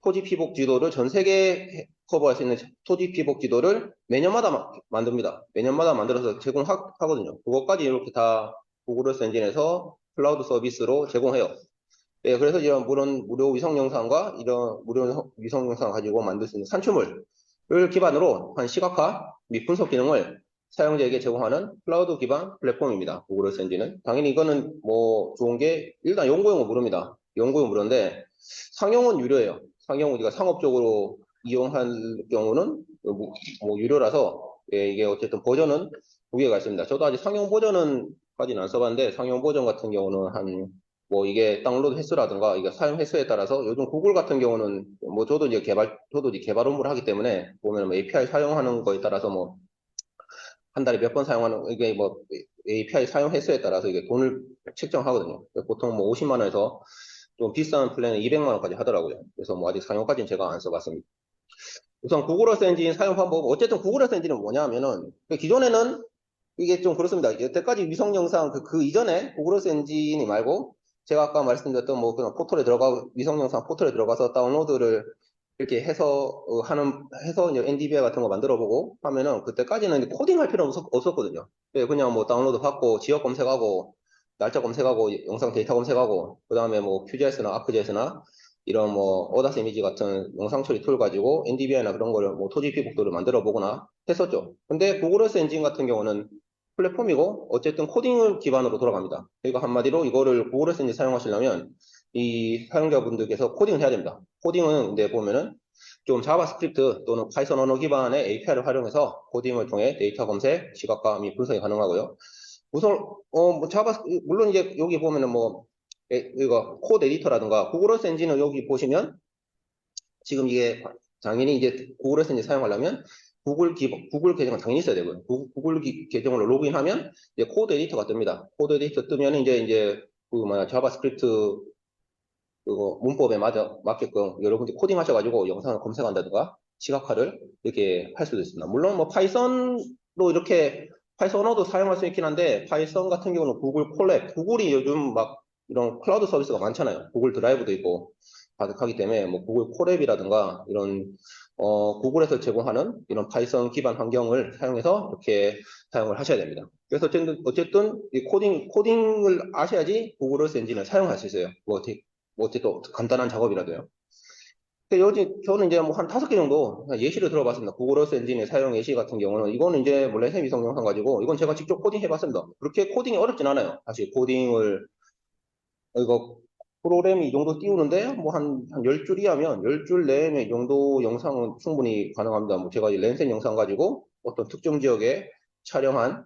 토지 피복 지도를 전 세계 커버할 수 있는 토지 피복 지도를 매년마다 만듭니다. 매년마다 만들어서 제공하거든요. 그것까지 이렇게 다 구글 어스 엔진에서 클라우드 서비스로 제공해요. 예, 그래서 이런 무료 위성 영상과 이런 무료 위성 영상 가지고 만들 수 있는 산출물을 기반으로 한 시각화 및 분석 기능을 사용자에게 제공하는 클라우드 기반 플랫폼입니다. 구글 어스 엔진은. 당연히 이거는 뭐 좋은 게 일단 연구용은 무료입니다. 연구용 무료인데 상용은 유료예요. 상용 우리가 상업적으로 이용할 경우는 뭐 유료라서 예, 이게 어쨌든 버전은 두 개가 있습니다. 저도 아직 상용 버전은까지는 안 써봤는데 상용 버전 같은 경우는 한 뭐 이게 다운로드 횟수라든가 이게 사용 횟수에 따라서 요즘 구글 같은 경우는 뭐 저도 이제 개발 업무를 하기 때문에 보면 뭐 API 사용하는 거에 따라서 뭐 한 달에 몇 번 사용하는 이게 뭐 API 사용 횟수에 따라서 이게 돈을 책정하거든요. 보통 뭐 50만 원에서 좀 비싼 플랜은 200만 원까지 하더라고요. 그래서 뭐 아직 상용까지는 제가 안 써봤습니다. 우선 구글 어스 엔진 사용 방법 어쨌든 구글 어스 엔진은 뭐냐면은 기존에는 이게 좀 그렇습니다. 여태까지 위성 영상 그 이전에 구글 어스 엔진이 말고 제가 아까 말씀드렸던 뭐 그냥 위성 영상 포털에 들어가서 다운로드를 이렇게 해서 해서 이제 NDVI 같은 거 만들어 보고 하면은 그때까지는 코딩할 필요는 없었거든요. 예, 그냥 뭐 다운로드 받고 지역 검색하고 날짜 검색하고 영상 데이터 검색하고 그다음에 뭐 QGIS나 ArcGIS나 이런 뭐 오다스 이미지 같은 영상 처리 툴 가지고 NDVI나 그런 거를 뭐 토지 피복도를 만들어 보거나 했었죠. 근데 구글 어스 엔진 같은 경우는 플랫폼이고 어쨌든 코딩을 기반으로 돌아갑니다. 그러니까 한마디로 이거를 구글 어스 엔진 사용하시려면 이 사용자분들께서 코딩을 해야 됩니다. 코딩은 근데 보면은 좀 자바스크립트 또는 파이썬 언어 기반의 API를 활용해서 코딩을 통해 데이터 검색, 시각화 및 분석이 가능하고요. 우선 뭐 물론 이제 여기 보면은 뭐 이거 코드 에디터라든가 구글 어스 엔진을 여기 보시면 지금 이게 당연히 이제 구글 어스 엔진 사용하려면 구글 계정은 당연히 있어야 되고요. 구글 계정으로 로그인하면 이제 코드 에디터가 뜹니다. 코드 에디터 뜨면 이제 그 뭐야 자바스크립트 그거 문법에 맞게끔 여러분들이 코딩 하셔가지고 영상을 검색한다든가 시각화를 이렇게 할 수도 있습니다. 물론 뭐 파이썬도 이렇게 파이썬 언어도 사용할 수 있긴 한데 파이썬 같은 경우는 구글 콜랩, 구글이 요즘 막 이런 클라우드 서비스가 많잖아요. 구글 드라이브도 있고 가득하기 때문에 뭐 구글 콜랩이라든가 이런 구글에서 제공하는 이런 파이썬 기반 환경을 사용해서 이렇게 사용을 하셔야 됩니다. 그래서 어쨌든 이 코딩을 아셔야지 구글 어스 엔진을 사용할 수 있어요. 뭐 어쨌든 간단한 작업이라도요. 저는 이제 뭐 한 5개 정도 예시를 들어봤습니다. 구글 어스 엔진의 사용 예시 같은 경우는 이거는 이제 뭐 랜선 위성 영상 가지고 이건 제가 직접 코딩 해봤습니다. 그렇게 코딩이 어렵진 않아요. 사실 이거 프로그램이 이 정도 띄우는데 뭐 한 10줄이 하면 10줄 내에 이 정도 영상은 충분히 가능합니다. 뭐 제가 이 랜센 영상 가지고 어떤 특정 지역에 촬영한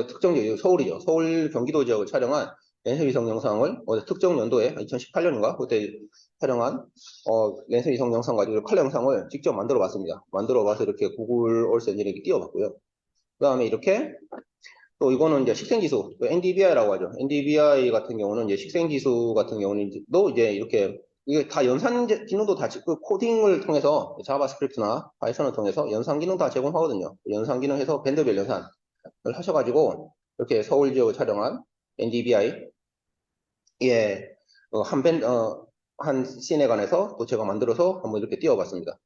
특정 지역, 서울이죠. 서울 경기도 지역을 촬영한 랜선 위성 영상을 특정 연도에 2018년인가 그때 촬영한 랜선 위성 영상 가지고 컬러 영상을 직접 만들어 봤습니다. 만들어 봐서 이렇게 구글 얼스 엔진에 띄워봤고요. 그 다음에 이렇게 또 이거는 이제 식생지수, NDVI라고 하죠. NDVI 같은 경우는 이제 식생지수 같은 경우는 또 이제 이렇게 이게 다 연산 기능도 다 그 코딩을 통해서 자바스크립트나 파이썬을 통해서 연산 기능 다 제공하거든요. 연산 기능 해서 밴드별 연산을 하셔가지고 이렇게 서울 지역을 촬영한 NDVI 예, 한 씬에 관해서 또 제가 만들어서 한번 이렇게 띄워봤습니다.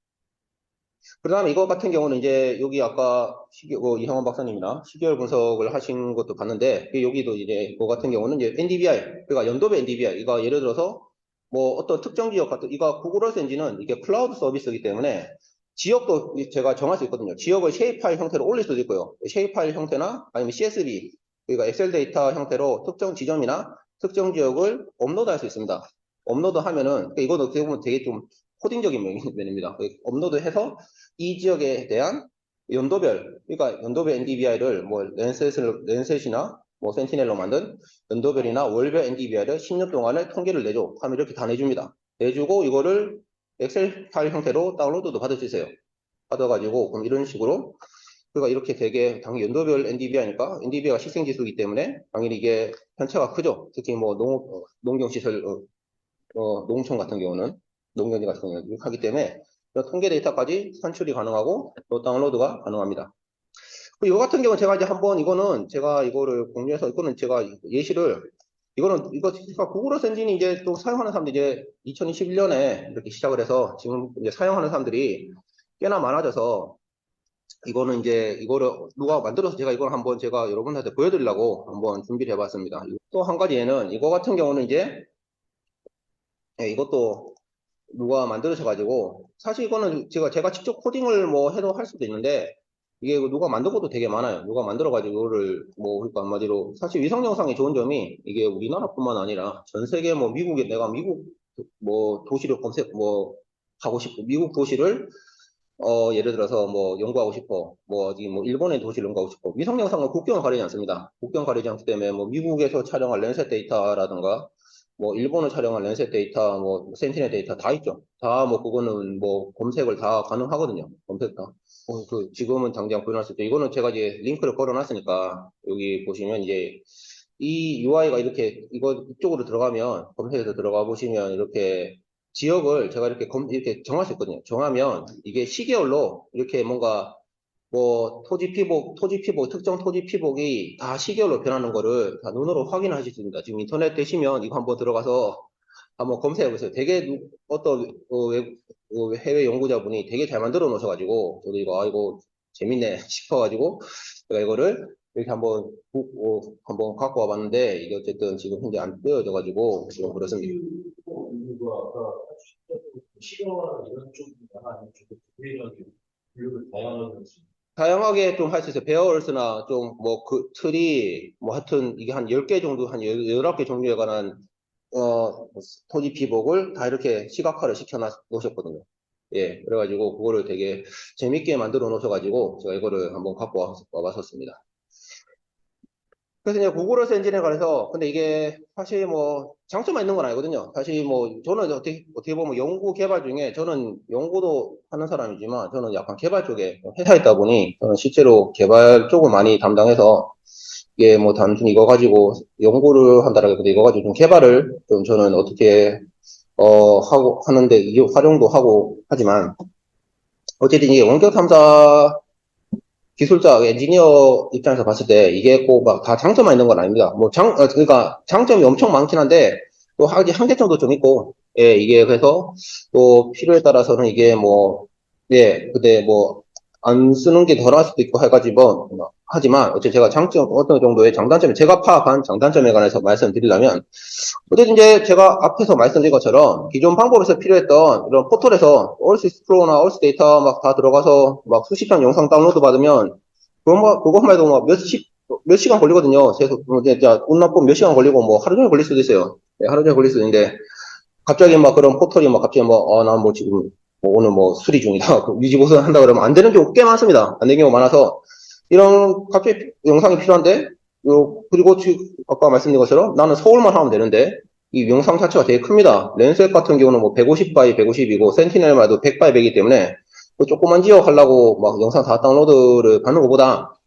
그 다음에 이거 같은 경우는 이제 여기 아까 이형원 박사님이나 시계열 분석을 하신 것도 봤는데 여기도 이제 이거 같은 경우는 이제 NDVI 그러니까 연도별 NDVI 이거 예를 들어서 뭐 어떤 특정 지역 같은 이거 구글 얼스 엔진은 이게 클라우드 서비스이기 때문에 지역도 제가 정할 수 있거든요. 지역을 쉐입 파일 형태로 올릴 수도 있고요. 쉐입 파일 형태나 아니면 CSV 그러니까 엑셀 데이터 형태로 특정 지점이나 특정 지역을 업로드할 수 있습니다. 업로드하면은 그러니까 이거도 어떻게 보면 되게 좀 코딩적인 면입니다. 업로드해서 이 지역에 대한 연도별, 그러니까 연도별 NDVI를 뭐 랜셋이나 뭐 센티넬로 만든 연도별이나 월별 NDVI를 10년 동안의 통계를 내줘 하면 이렇게 다 내줍니다. 내주고 이거를 엑셀 파일 형태로 다운로드도 받을 수 있어요. 받아가지고 그럼 이런 식으로 그러니까 이렇게 되게 당연히 연도별 NDVI니까 NDVI가 식생지수이기 때문에 당연히 이게 편차가 크죠. 특히 뭐 농경시설 농촌 같은 경우는 농경지 같은 경우는 이렇게 하기 때문에 통계 데이터까지 산출이 가능하고 또 다운로드가 가능합니다. 이거 같은 경우는 제가 이제 한번 이거는 제가 이거를 공유해서 이거는 제가 예시를 이거 구글 얼스 엔진이 이제 또 사용하는 사람들이 이제 2021년에 이렇게 시작을 해서 지금 이제 사용하는 사람들이 꽤나 많아져서 이거는 이제 이거를 누가 만들어서 제가 이걸 한번 제가 여러분한테 보여드리려고 한번 준비를 해봤습니다. 또 한 가지에는 이거 같은 경우는 이제 이것도 누가 만들으셔가지고 사실 이거는 제가 직접 코딩을 뭐 해도 할 수도 있는데 이게 누가 만든 것도 되게 많아요. 누가 만들어가지고 이거를 뭐 그러니까 한마디로 사실 위성 영상이 좋은 점이 이게 우리나라뿐만 아니라 전 세계 뭐 미국에 내가 미국 뭐 도시를 검색 뭐 가고 싶고 미국 도시를 예를 들어서 뭐 연구하고 싶어 뭐 어디 뭐 일본의 도시를 연구하고 싶어 위성 영상은 국경을 가리지 않습니다. 국경 가리지 않기 때문에 뭐 미국에서 촬영한 랜셋 데이터라든가 뭐 일본을 촬영한 랜셋 데이터, 뭐 센티넬 데이터 다 있죠. 다 뭐 그거는 뭐 검색을 다 가능하거든요. 검색 다. 지금은 당장 보여놨을 때 이거는 제가 이제 링크를 걸어놨으니까 여기 보시면 이제 이 UI가 이렇게 이쪽으로 들어가면 검색해서 들어가 보시면 이렇게 지역을 제가 이렇게 정할 수 있거든요. 정하면 이게 시계열로 이렇게 뭔가 뭐 특정 토지 피복이 다 시계열로 변하는 거를 다 눈으로 확인하실 수 있습니다. 지금 인터넷 되시면 이거 한번 들어가서 한번 검색해 보세요. 되게 어떤 해외 연구자분이 되게 잘 만들어 놓으셔가지고 저도 이거 재밌네 싶어가지고 제가 이거를 이렇게 한번 갖고 와봤는데 이게 어쨌든 지금 현재 안 떼어져가지고 지금 그렇습니다. 시간이나 이런 쪽이나 아니면 좀 구체적인 분류를 다양하게 다양하게 좀 할 수 있어요. 베어얼스나 좀 뭐 그 틀이 뭐 하여튼 이게 한 10개 정도 한 19개 종류에 관한 토지 피복을 다 이렇게 시각화를 시켜 놓으셨거든요. 예, 그래가지고 그거를 되게 재밌게 만들어 놓으셔가지고 제가 이거를 한번 갖고 와봤었습니다. 그래서 이제 구글 얼스 엔진에 관해서 근데 이게 사실 뭐 장점만 있는 건 아니거든요. 사실 뭐 저는 어떻게 보면 연구 개발 중에 저는 연구도 하는 사람이지만 저는 약간 개발 쪽에 회사에 있다 보니 저는 실제로 개발 쪽을 많이 담당해서 이게 뭐 단순히 이거 가지고 연구를 한다라기보다 이거 가지고 좀 개발을 좀 저는 어떻게 하고 하는데 이 활용도 하고 하지만 어쨌든 이게 원격 탐사 기술자, 엔지니어 입장에서 봤을 때 이게 꼭 막 다 장점만 있는 건 아닙니다. 그러니까 장점이 엄청 많긴 한데 또 한계점도 좀 있고, 예, 이게 그래서 또 필요에 따라서는 이게 뭐, 예, 근데 뭐, 안 쓰는 게 덜할 수도 있고 해가지고, 하지만 어쨌든 제가 어떤 정도의 장단점이 제가 파악한 장단점에 관해서 말씀드리려면 어쨌든 이제 제가 앞에서 말씀드린 것처럼 기존 방법에서 필요했던 이런 포털에서 얼스 익스플로러나 얼스 데이터 막 다 들어가서 막 수십 장 영상 다운로드 받으면 그것만 해도 막 몇 시간 걸리거든요. 계속, 진짜, 운 나쁘면 몇 시간 걸리고, 뭐, 하루 종일 걸릴 수도 있어요. 네, 하루 종일 걸릴 수도 있는데, 갑자기 막 그런 포털이 막 갑자기 뭐, 난 뭐 지금, 뭐 오늘 뭐 수리 중이다. 유지보수 한다 그러면 안 되는 경우 꽤 많습니다. 안 되는 경우 많아서, 이런 갑자기 영상이 필요한데, 그리고 지금 아까 말씀드린 것처럼 나는 서울만 하면 되는데, 이 영상 자체가 되게 큽니다. 렌스앱 같은 경우는 뭐 150 바이 150이고, 센티넬마도 100 바이 100이기 때문에, 그 조그만 지역 하려고 막 영상 다 다운로드를 받는 것보다,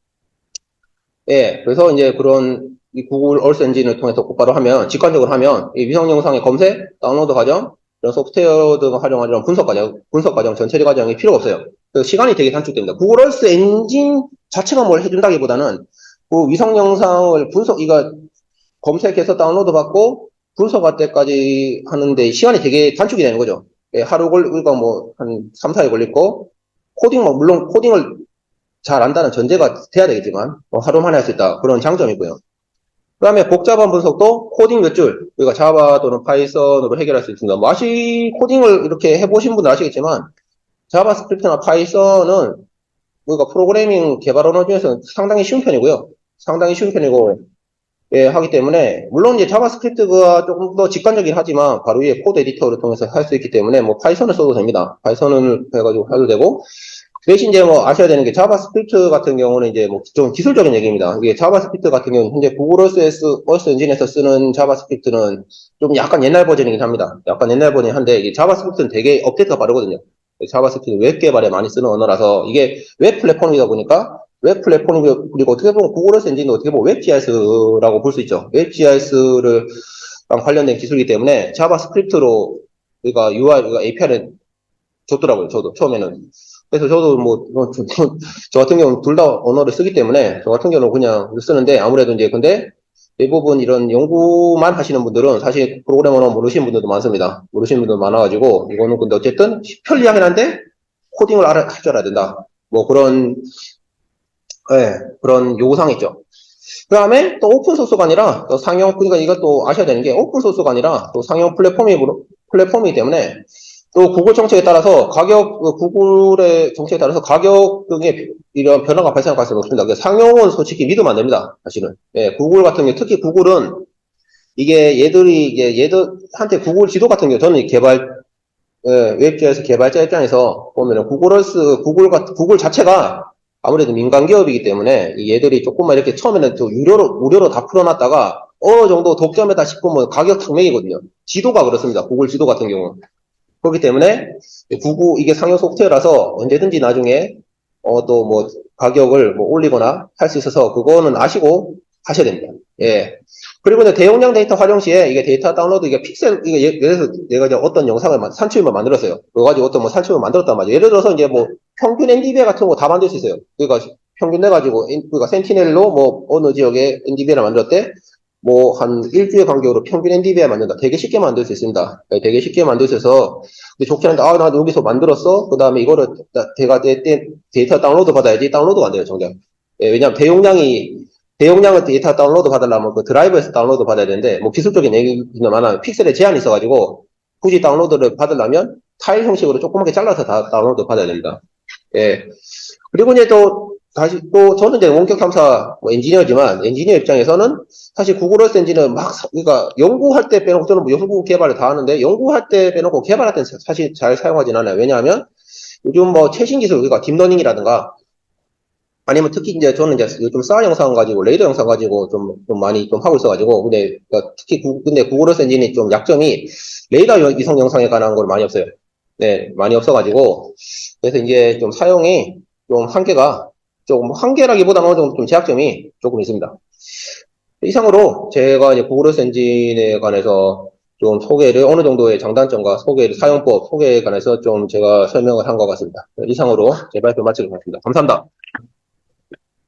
예, 그래서 이제 그런 이 구글 얼스 엔진을 통해서 곧바로 하면, 직관적으로 하면, 이 위성 영상의 검색, 다운로드 과정, 이런 소프트웨어 등을 활용한 이런 분석 과정, 전처리 과정이 필요 없어요. 그래서 시간이 되게 단축됩니다. 구글 얼스 엔진 자체가 뭘 해준다기보다는, 그 위성 영상을 이거 검색해서 다운로드 받고, 분석할 때까지 하는데 시간이 되게 단축이 되는 거죠. 예, 그러니까 뭐, 한 3, 4일 걸릴 거, 물론 코딩을 잘 안다는 전제가 돼야 되겠지만 하루 만에 할 수 있다. 그런 장점이 있고요. 그 다음에 복잡한 분석도 코딩 몇 줄, 우리가 자바 또는 파이썬으로 해결할 수 있습니다. 뭐 코딩을 이렇게 해보신 분들 아시겠지만 자바스크립트나 파이썬은 우리가 프로그래밍 개발 언어 중에서 상당히 쉬운 편이고요. 상당히 쉬운 편이고 예, 하기 때문에 물론 이제 자바스크립트가 조금 더 직관적이긴 하지만 바로 위에 코드 에디터를 통해서 할 수 있기 때문에 뭐 파이썬을 써도 됩니다. 파이썬을 해가지고 해도 되고 대신 이제 뭐 아셔야 되는 게 자바스크립트 같은 경우는 이제 뭐 좀 기술적인 얘기입니다. 이게 자바스크립트 같은 경우는 현재 구글 얼스 엔진에서 쓰는 자바스크립트는 좀 약간 옛날 버전이긴 합니다. 약간 옛날 버전이긴 한데 이 자바스크립트는 되게 업데이트가 빠르거든요. 자바스크립트는 웹 개발에 많이 쓰는 언어라서 이게 웹 플랫폼이다 보니까 웹 플랫폼이고 그리고 어떻게 보면 구글 얼스 엔진도 어떻게 보면 웹 GIS라고 볼 수 있죠. 웹 GIS를 관련된 기술이기 때문에 자바스크립트로 우리가 API를 줬더라고요. 저도 처음에는. 그래서 저도 저 같은 경우는 둘 다 언어를 쓰기 때문에 저 같은 경우는 그냥 쓰는데 아무래도 이제 근데 대부분 이런 연구만 하시는 분들은 사실 프로그램 언어 모르시는 분들도 많습니다. 모르시는 분들 많아가지고 이거는 근데 어쨌든 편리하긴 한데 코딩을 할 줄 알아야 된다. 뭐 그런 그런 요구사항이 있죠. 그 다음에 또 오픈소스가 아니라 또 그러니까 이것도 아셔야 되는 게 오픈소스가 아니라 또 상용 플랫폼이기 때문에 또 구글 정책에 따라서 구글의 정책에 따라서 가격 등의 이런 변화가 발생할 가능성이 높습니다. 상용은 솔직히 믿으면 안 됩니다. 사실은. 예, 구글 같은 경우, 특히 구글은 이게 얘들한테 구글 지도 같은 경우, 저는 웹지에서 개발자 입장에서 보면은 구글 자체가 아무래도 민간 기업이기 때문에 얘들이 조금만 이렇게 처음에는 또 무료로 다 풀어놨다가 어느 정도 독점했다 싶으면 가격 상명이거든요. 지도가 그렇습니다. 구글 지도 같은 경우. 그렇기 때문에 이게 상용 소프트웨어라서 언제든지 나중에 또 뭐 가격을 뭐 올리거나 할 수 있어서 그거는 아시고 하셔야 됩니다. 예. 그리고 이제 대용량 데이터 활용 시에 이게 데이터 다운로드 이게 예를 들어서 내가 이제 어떤 영상을 산출만 만들었어요. 그거 가지고 어떤 뭐 산출을 만들었단 말이에요. 예를 들어서 이제 뭐 평균 NDVI 같은 거 다 만들 수 있어요. 그러니까 평균 내가지고 그러니까 센티넬로 뭐 어느 지역에 NDVI를 만들었대. 뭐 한 일주일 간격으로 평균 NDVI 만든다. 되게 쉽게 만들 수 있습니다. 되게 쉽게 만들 수 있어서 근데 좋긴 한데 나 여기서 만들었어. 그 다음에 이거를 데이터 다운로드 받아야지. 다운로드가 안 돼요, 정작. 예, 왜냐면 대용량을 데이터 다운로드 받으려면 그 드라이브에서 다운로드 받아야 되는데 뭐 기술적인 얘기는 많아 픽셀에 제한이 있어가지고 굳이 다운로드를 받으려면 파일 형식으로 조그맣게 잘라서 다 다운로드 받아야 됩니다. 예. 그리고 이제 저는 이제 원격 탐사 엔지니어지만 엔지니어 입장에서는 사실 구글 얼스 엔진은 그러니까 연구할 때 빼놓고 저는 뭐 연구 개발을 다 하는데 연구할 때 빼놓고 개발할 때는 사실 잘 사용하진 않아요. 왜냐하면 요즘 뭐 최신 기술, 그러니까 딥러닝이라든가 아니면 특히 이제 저는 이제 요즘 사 영상 가지고 레이더 영상 가지고 좀 많이 좀 하고 있어가지고 근데 그러니까 특히 근데 구글 얼스 엔진이 좀 약점이 레이더 위성 영상에 관한 걸 많이 없어요. 네, 많이 없어가지고 그래서 이제 좀 사용이 좀 한계라기보다는 어느 정도 좀 제약점이 조금 있습니다. 이상으로 제가 이제 구글 얼스 엔진에 관해서 좀 어느 정도의 장단점과 사용법 소개에 관해서 좀 제가 설명을 한 것 같습니다. 이상으로 제 발표 마치도록 하겠습니다. 감사합니다.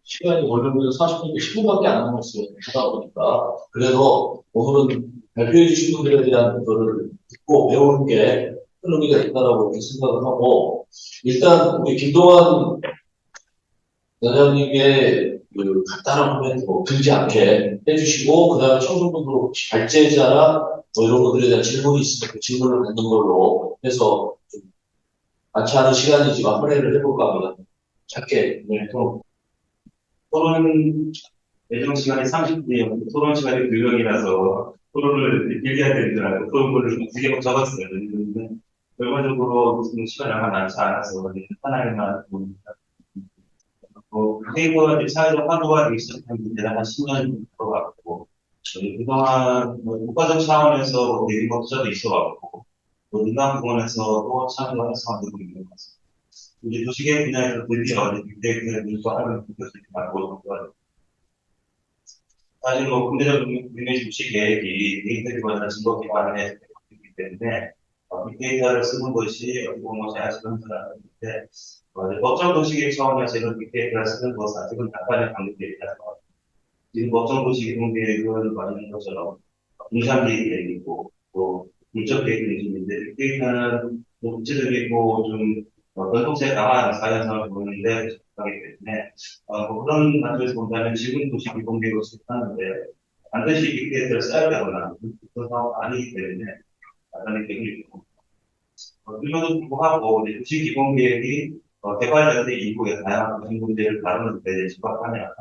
시간이 원래는 40분인데 10분밖에 안 남았어요. 하다 보니까. 그래서 오늘은 발표해 주신 분들에 대한 거를 듣고 배우는 게 큰 의미가 있다라고 생각을 하고, 일단 우리 김동완 원장님의 그 간단한 코멘트 길지 않게 해주시고, 그 다음에 청소년분들 혹시 발제자나 뭐 이런 것들에 대한 질문이 있으면 그 질문을 받는 걸로 해서 좀 많지 않은 시간이지만 할애를 해볼까 합니다. 짧게. 네, 저는 예정 시간이 30분이었고, 토론 시간이 2명이라서, 토론을 길게 해야 되더라고요. 그런 거를 되게 적었어요. 근데 결과적으로 시간이 얼마 남지 않아서, 편하게만 보니까. 페이퍼가 이제 사회적 화두가 되기 시작한 지 대략 한 10년 들어갔고, 그동안 국가적 차원에서 내리막 투자도 있어왔고, 인간공원에서도 참여를 활성화되고 있는 것 같습니다. 이제 도시계획 분야에서 드디어 빅데이터를 분석하는 것을 맡고 있고, 사실 뭐 군대적 이미지 도시 계획이 데이터 기반이나 증거 기반에 있기 때문에 빅데이터를 쓰는 것이 어떻게 보면 자연스러운 사람인데 법정 도시계획 차원에서 이런 빅데이터를 쓰는 것은 아직은 약간의 관계되어 있다서 지금 법정 도시계획 계획을 말하는 것처럼 분산 계획이고 또 물적 계획인데 빅데이터는 뭐 구체적이고 좀 변동성이 강한 사회성을 보이는데 하기 때문에 뭐 그런 관점에서 본다면 지금 도시 기본 계획을 수립하는데 반드시 빅데이터를 써야 되거나 그런 상황이 아니기 때문에 약간의 계획이 있고 그럼에도 불구하고 이제 도시 기본 계획이 개발자들의 인구의 다양한 도시 문제를 다루는데 집합하냐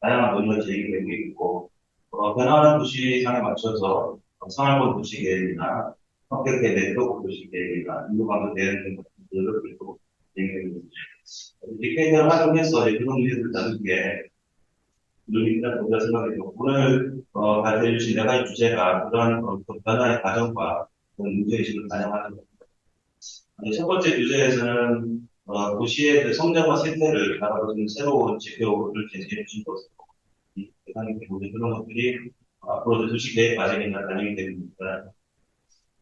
다양한 논의가 제기되고 있고 변화하는 도시상에 맞춰서 생활권 도시 계획이나 성격의 네트워크 도시 계획이나 인구방도 대응 것들을 그리고 얘기하고 있습니다. 빅데이터를 활용해서 이런 문제들을 다루는 게 눈이나 보다 생각해요. 오늘 발표해 주신 네 가지 주제가 그러한 변화의 과정과 문제의식을 반영하는 겁니다. 첫 번째 주제에서는 도시의 그 성장과 쇠퇴를 바라보는 새로운 지표를 제시해 주신 것으로 이 대상이 되고 그런 것들이 앞으로 도시 계획 과정이나 반영이 됩니다.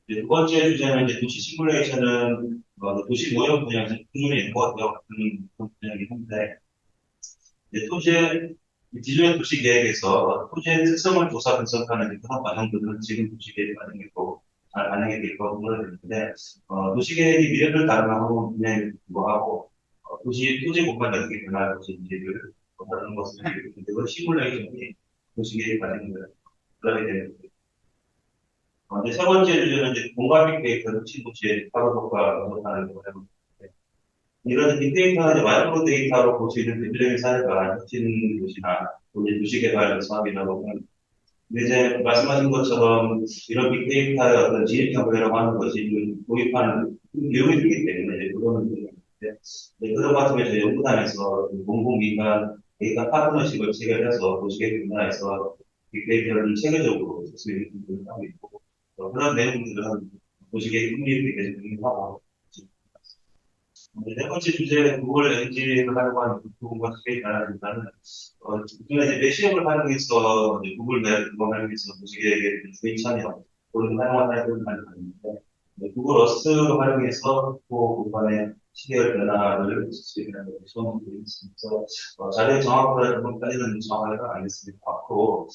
두 번째 주제는 이제 도시 시뮬레이션은 도시 모형 분야에서 꾸준히 연구하고 있는 그런 분야이긴 한데 토지의 기존의 도시 계획에서 토지의 특성을 조사 분석하는 그런 과정들은 지금 도시 계획 과정이고 잘 반영이 될 거라고 보여지는데 도시 계획이 미래를 다루는 분야에 불구하고 도시 토지 공간이 어떻게 변할 것인지를 다루는 것을 그 시뮬레이션이 도시 계획 과정을 들어야 되는 이제 세 번째 주제는 이제 공간 빅데이터를 친도시에 파급효과 분석하는 거예요. 이런 빅데이터는 이제 마이크로 데이터로 볼 수 있는 대표적인 사례가 혁신 도시나 우리 도시개발 사업이라고 하는. 근데 이제 말씀하신 것처럼 이런 빅데이터의 어떤 진입장벽이라고 하는 것이 도입하는 비용이 들기 때문에 이제 그거는 문제인데 그런 것 같으면 저희 연구단에서 공공민간 데이터 파트너십을 체결해서 도시계획 분야에서 빅데이터를 체계적으로 쓸 수 있는 부분을 하고 있고 그런 내용들은 도시계획 협력에 계속 공유하고 네 번째 주제 구글 엔진을 활용한 구글과 스페이스라는 기존에 이제 매시업을 활용해서 구글 맵을 활용해서 도시계획의 주인 참여 그런 활용한 사례들을 많이 봤는데 구글 어스를 활용해서 또 공간의 시계열 변화를 수행하는 시험을 드리겠습니다. 자료 정확도라는 것까지는 정확하게가 아니겠습니다. 앞으로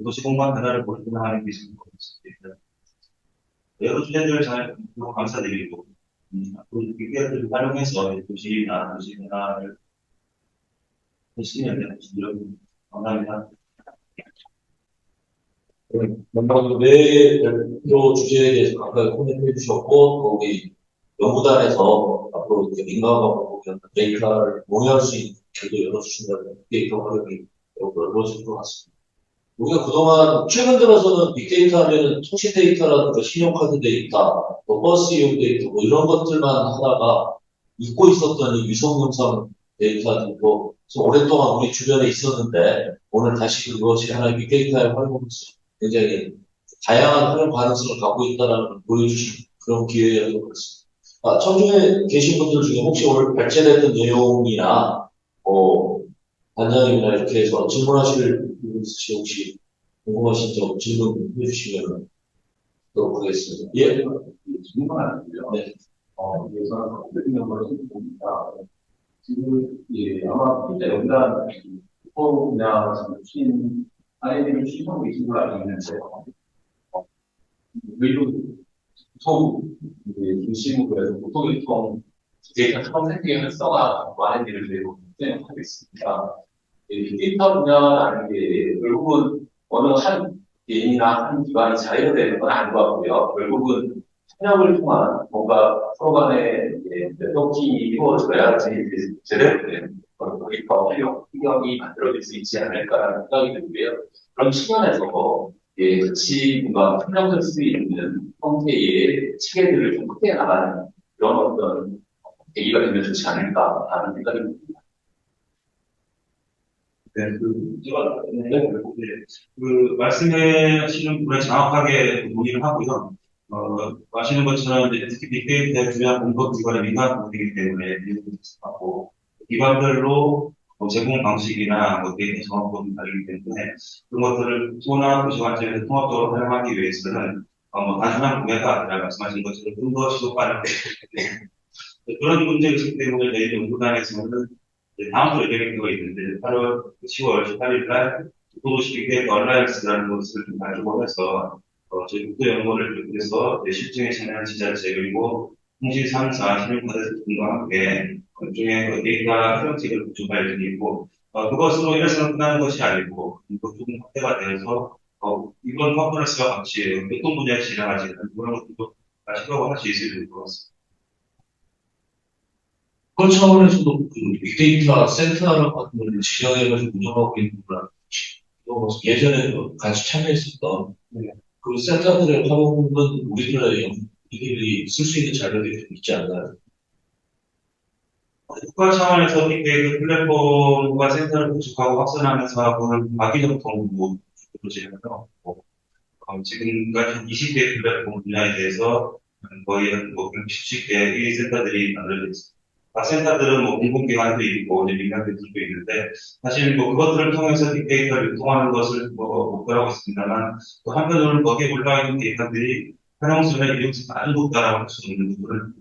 도시 공간 변화를 보증하는 기술을 보일 수 있습니다. 여러 주제들 잘 감사드리고 빅데이터를 활용해서 도시나 도시 변화를 실현하는 이런 감사합니다. 먼저 네 대표 주제에 대해서 각각 코멘트해 주셨고, 또 우리 연구단에서 앞으로 이제 민감하고 데이터를 공유할 수 있는 길도 열어주신다는 데이터 활용이 넓어질 것 같습니다. 우리가 그동안 최근 들어서는 빅데이터 하면은 통신 데이터라든가 신용카드 데이터, 또 버스 이용 데이터 뭐 이런 것들만 하다가 잊고 있었던 이 위성 영상 데이터들도 오랫동안 우리 주변에 있었는데 오늘 다시 그것이 하나의 빅데이터의 활용으로서 굉장히 다양한 활용 가능성을 갖고 있다는 걸 보여주신 그런 기회였던 것 같습니다. 청중에 계신 분들 중에 혹시 오늘 발제됐던 내용이나 단장님이나 이렇게 해서 질문하실 부분 있으시면 혹시 궁금하신 점 질문해 주시면 또 하겠습니다. 예. 질문 하나 드려요. 네. 여기서 몇명 걸어서 보니까 지금 아마 진짜 연간 후보 분야 출신 아이들을 취업하고 계신 걸로 알고 있는데 그리고 보통 중심으로 해서 보통 유통 데이터 처음 생기게 활성화 많은 일을 내고 하고 있습니다. 빅데이터 분야라는 게 결국은 어느 한 개인이나 한 기관이 자유로 되는 건 아닌 것 같고요. 결국은 협력을 통한 뭔가 서로 간의 네트워킹이 이루어져야지 제대로 된 거의 더 환경이 만들어질 수 있지 않을까라는 생각이 들고요. 그런 측면에서 예, 같이 뭔가 협력할 수 있는 형태의 체계들을 좀 크게 나가는 그런 어떤 계기가 되면 좋지 않을까라는 생각이 듭니다. 네, 제가, 말씀하시는 부분에 정확하게 동의를 하고요. 아시는 것처럼 이제 특히 빅데이터의 중요한 공급 기관의 민간 부분이기 때문에 하고 기관별로 제공 방식이나 데이터 정확도는 다르기 때문에 그런 것들을 소나 도시 관점에서 통합적으로 활용하기 위해서는 단순한 구매가 아니라 말씀하신 것처럼 좀 더 지속가능 그런 문제의식 때문에 내일 연구단에서는 다음 주 예정이 있는데 8월 10월 18일 날 국도도시 빅데이터 얼라이언스라는 것을 좀 가지고 해서 저희 국도연구원을 비롯해서 실증에 참여하는 지자체 그리고 통신 3사 신용카드들과 함께 일종의 데이터 프로젝트를 구축할 예정이고 그것으로 일회성을 끝나는 것이 아니고 이거 조금 확대가 되어서 이번 컨퍼런스와 같이 교통 분야에 진행하지 않는 그런 것들도 시도를 할 수 있을 것 같습니다. 그런 차원에서도 그 빅데이터 센터 같은 걸 지정해가지고 운영하고 있는 거라 예전에 같이 참여했었던 그 센터들의 활용은 우리들이 쓸 수 있는 자료들이 좀 있지 않나요? 국가 차원에서 빅데이터 플랫폼과 센터를 구축하고 확산하면서 하고는 악의적 정보 진행해서 지금까지 20개 플랫폼 분야에 대해서 거의 한 60개 이 센터들이 만들어져 있습니다. 각 센터들은 공공기관도 있고 민간들도 있는데 사실 그것들을 통해서 빅데이터를 유통하는 것을 목표로 하고 있습니다만 또 한편으로는 거기에 올라와 있는 데이터들이 활용성이나 이용성이 아주 높다라고 할 수 없는 부분을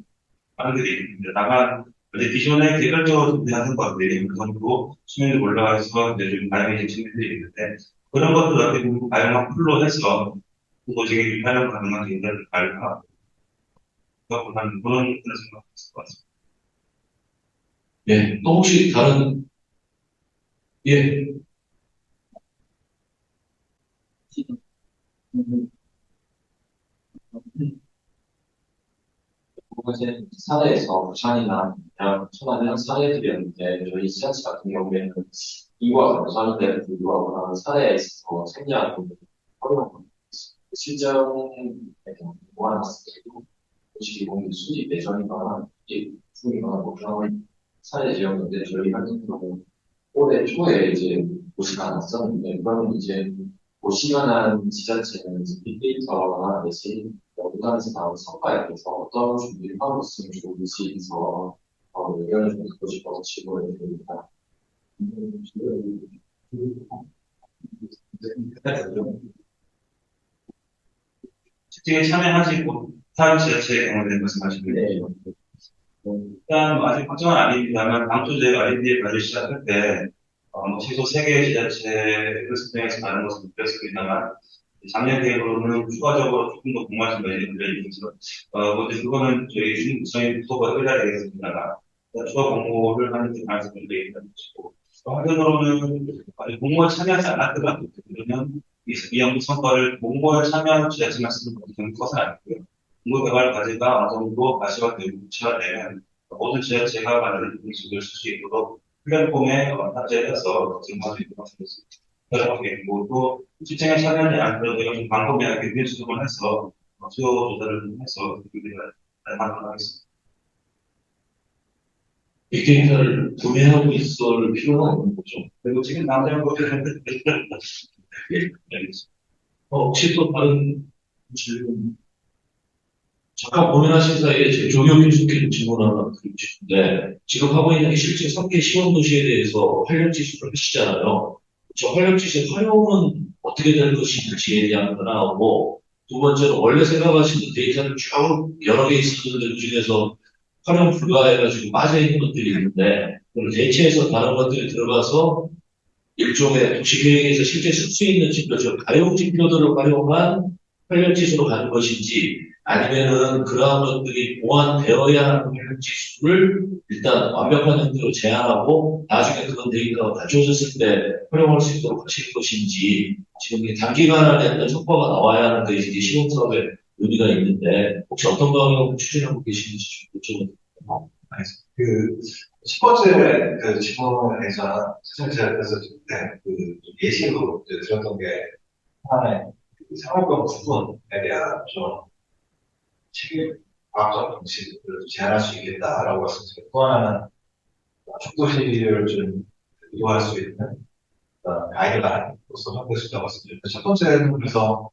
하는 게 있습니다. 다만 이제 기존에 개별적으로 준비하는 것들이 어느 정도 수면에 올라와서 이제 좀 다양해진 측면들이 있는데 그런 것들 어떻게 보면 다양한 풀로 해서 도저히 활용 가능한 데이터를 발표하고 그런 생각이 있을 것 같습니다. 예, 또 혹시 다른, 예, 이제 사례에서 부산이나 그냥 천안이나 사례들이었는데 저희 지자체 같은 경우에는 이와 감사하는데 불구하고 사례에 있어서 생략하고 활용하고 실정에 모아놨을 때도 도시 공유 수립 예정이거나 중이거나 그런 사례지였는데 저희 같은 경우는 올해 초에 이제 고시가 났었는데 그러면 이제 고시만한 지자체는 빅데이터나 내신 연구단에서 나온 성과에 대해서 어떤 준비를 하고 있으면 좋을지 해서 의견을 좀 듣고 싶어서 질문을 드립니다. 실제에 참여하지 못한 지자체의 경우에 말씀하시는 네. 일단 아직 확정은 아닙니다만 당초 저희가 R&D에 발을 시작할 때 최소 3개의 지자체를 선정해서 가는 것을 목표했습니다만 작년 계획으로는 추가적으로 조금 더 공모하신 것이 들려있어서 먼저 그거는 저희 부서가 의뢰해야 되겠습니다만 추가 공모를 하는 데 관해서 문제가 있다는 것이고 한편으로는 공모에 참여하지 않았더라도 그러면 이 연구 성과를 공모에 참여한 지자체만 쓰는 것은 아니고요. 공부개발 과제가 어느 정도 가시가 되고 구체화되면 모든 지자체가 만드는 방식을 쓸 수 있도록 플랫폼에 탑재해서 증명할 수 있도록 하겠습니다. 그리고 또 실증에 참여하지 않더라도 좀 방법이나 기준 수정을 해서 수요 조사를 해서 하도록 하겠습니다. 빅데이터를 구매하고 있을 필요는 없는 거죠. 그리고 지금 남자는 거는 예, 알겠습니다. 혹시 또 다른 질문? 잠깐 고민하신 사이에 제 조경 깊숙이 질문 하나 드리고 싶은데, 지금 하고 있는 게 실제 3개 시험 도시에 대해서 활력 지수를 하시잖아요. 저 활력 지수의 활용은 어떻게 될 것인지에 대한 거나, 두 번째는 원래 생각하시는 데이터를 쭉 여러 개 있었는데 그 중에서 활용 불가해가지고 빠져있는 것들이 있는데, 그걸 대체해서 다른 것들이 들어가서 일종의 도시계획에서 실제 쓸 수 있는 지표, 즉 가용 지표들을 활용한 활력지수로 가는 것인지 아니면은 그러한 것들이 보완되어야 하는 활력지수를 일단 완벽한 형태로 제한하고 나중에 그런 데이터가 갖춰졌을 때 활용할 수 있도록 하실 것인지 지금 이 단기간 안에 어떤 성과가 나와야 하는 게 이제 시공사업의 의미가 있는데 혹시 어떤 방향으로 추진하고 계시는지 좀 여쭤보겠습니다. 첫 번째 그 질문에서는 사실 제가 그래서 그 예시로 이제 들었던 게 하나의 그 생활권 구분에 대한 좀 과학적 방식을 제한할 수 있겠다라고 말씀드렸고 또 하나는 축도시를 좀 이용할 수 있는 가이드라인으로서 확보해 주다고 말씀드렸고 첫 번째는 그래서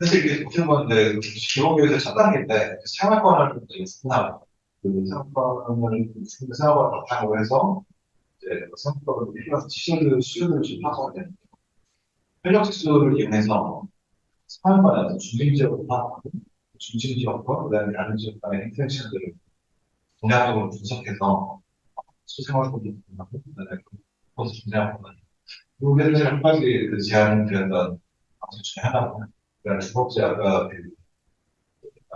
사실 이게 어떻게 보면 이제 기본교육의 첫 단계인데 생활권을 구분하고 그 생활권을 생활권을 바탕으로 해서 이제 생활권을 필요한 수요들을 좀 파악하게 되는 현역 특수를 이용해서 생활권에서 중심지역을 파악하고 중심지역과 그다음에 다른 지역 간의 인터랙션들을 동양적으로 분석해서 수생활권을 구분하고 그다음에 그것을 분야하고 이게 사실 한 가지 그 제안을 드렸던 방식 중에 하나고 그다음에 두 번째 아까 그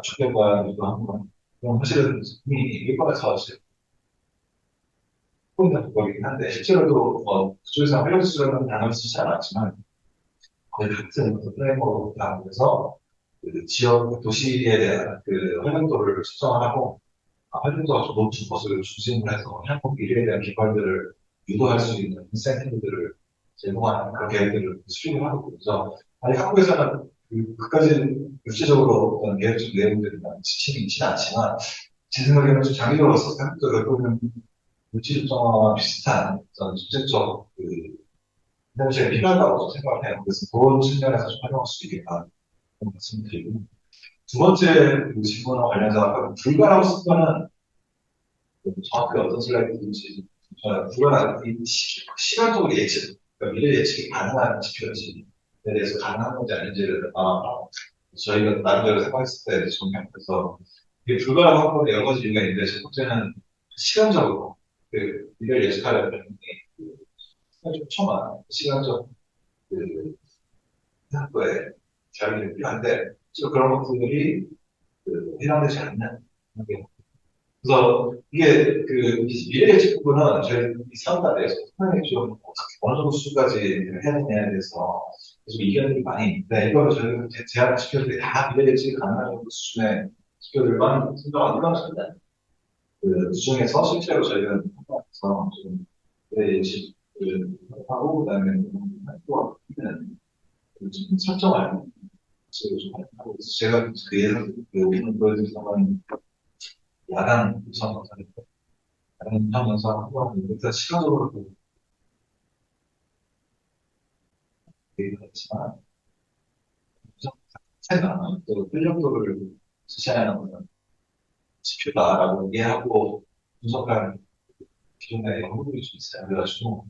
축제과도 한번 사실은 이미 일본에서 하고 있는 거긴 한데 실제로도 그쪽에서 활력 수준은 단어를 쓰지 않았지만 거의 같은 그 프레임워크를 하면서 그 지역 도시에 대한 그 활용도를 측정하고 활용도가 좀 높은 것을 중심으로 해서 향후 미래에 대한 개발들을 유도할 수 있는 인센티브들을 제공하는 그런 계획들을 수립을 하고 있죠. 아니 한국에서는 그까지는 구체적으로 어떤 계획적 내용들이나 지침이 있지는 않지만 제 생각에는 좀 장기적으로 봤을 때 한국도 보면 물질 정화와 비슷한 어떤 정책적 그 현실에 필요하다고 생각을 해요. 그래서 그런 측면에서 좀 활용할 수 있겠다 그런 말씀을 드리고 두 번째 그 질문과 관련해서 아까 불가라고 쓴 거는 정확히 어떤 슬라이드인지 불가나 시간적으로 예측 그러니까 미래 예측이 가능한 지표인지에 대해서 가능한 건지 아닌지를 저희가 나름대로 생각했을 때 정리하면서 이게 불가라고 한 건데 여러 가지 이유가 있는데 첫 번째는 시간적으로 그 미래를 예측하려면 시간 좀 첨한 시간적 그 생각에 자료들이 필요한데 그런 것들이 해당되지 않는 게 그래서 이게 그 미래 예측 부분은 저희 이 사업에 대해서 상당히 좀 어떻게 어느 정도 수까지 해야 되냐에 대해서 계속 이견이 많이 있는데 이거를 저희가 제한 지표들이 다 미래 예측이 가능한 정도 수준의 지표들만 선정한 일반적입니다. 그 중에서 실제로 저희는 한국에서 좀 미래 예측을 하고 그다음에 또 좀 설정할 식으로 좀 하고 있어요. 제가 그 예를 오늘 보여드린 상황은 야간 우선 검사인데 야간 하면서 한번 일단 시간적으로 얘기했지만 자체가 또 활력도를 지시하는 지표다라고 이해하고 분석한 기존의 연구들이 좀 있어요. 그래가지고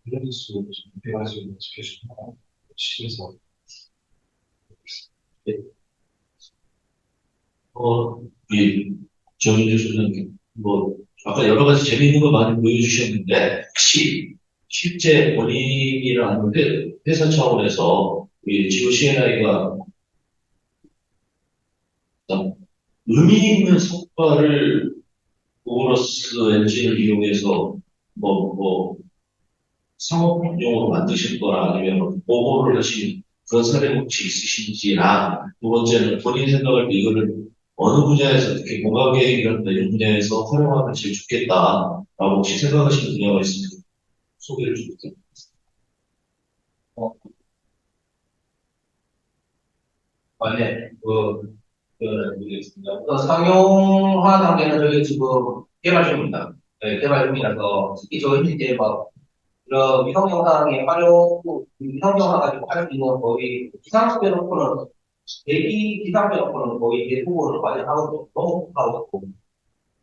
이런 수를 좀 비교할 수 있는 지표 중 하나 시에서 이 정윤주 소장님, 아까 여러 가지 재미있는 거 많이 보여주셨는데, 혹시 실제 본인이나 아니면 회사 차원에서 이 지구 CNI가 의미 있는 성과를 오버러스 엔진을 이용해서 상업용으로 만드실 거나 아니면 보고를 하신 그런 사례가 혹시 있으신지나 두 번째는 본인 생각할 때 이거를 어느 분야에서 특히 공학계획이라든가 이런 분야에서 활용하면 제일 좋겠다라고 혹시 생각하시는 분야가 있으면 소개를 좀 부탁드립니다. 네, 모르겠습니다. 우선 상용화 단계는 저희 지금 개발 중입니다. 네, 개발 중이라서 특히 저희 이제 막 이런 위성 영상의 활용, 위성 영상 가지고 할 수 있는 거의 기상 빼놓고는 대기 기상 빼놓고는 거의 대부분을 많이 하고 너무 하고 있고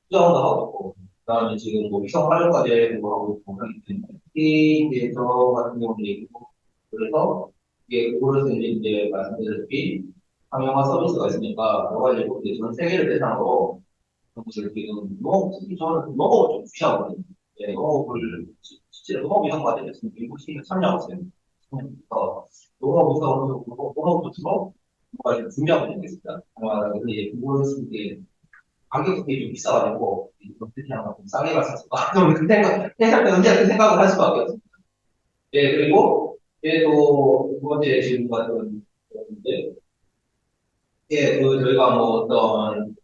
수정도 하고 있고 그다음에 지금 뭐 위성 활용 과제도 하고 있고 하기 때문에 특히 이제 저 같은 경우는 얘기고 그래서 이게 그거에서 이제 말씀드렸다시피 상용화 서비스가 있으니까 여러 가지 이제 전 세계를 대상으로 그런 것을 지금 특히 저는 농업을 좀 주시하거든요. 예, 농업을 실제로 농업 이상 과제였으면 미국 시에 참여하고 있어요. 농업 이상 어느 정도 농업 도트로 뭔가 좀 준비하고 있겠습니다. 아마 근데 이제 그것은 이제 가격이 좀 비싸가지고 어떻게 하나 좀 싸게 갔었어. 그 생각 언제 그 생각을 할 수밖에 없습니다. 예, 그리고 또 두 번째 질문 같은 건데, 예, 저희가 뭐 어떤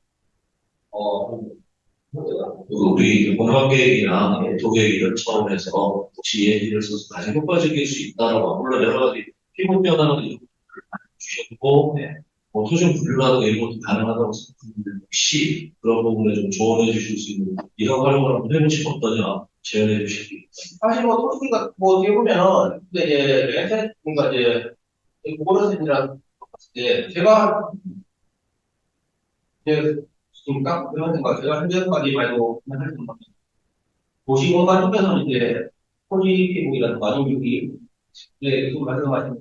우리 공간계획이나 도계획 이런 차원에서 혹시 이 얘기를 써서 가장 효과적일 수 있다라고, 물론 여러 가지 피부 변화는 이런 것들을 주셨고, 뭐 토종 분류라든가 이런 것도 가능하다고 생각하는데, 혹시 그런 부분에 좀 조언해 주실 수 있는 이런 활동을 한번 해보시면 어떠냐 제안해 주시기. 사실 뭐 토끼가 뭐 어떻게 보면은 근데 이제 렌센 뭔가 이제 고버런센이라는 봤을 때 제가 이제 지금 딱 그런 생각 제가 현재까지 말고 할 생각 도시공간 쪽에서는 이제 토지 피복이라든가 아니면 이제 그 말씀하신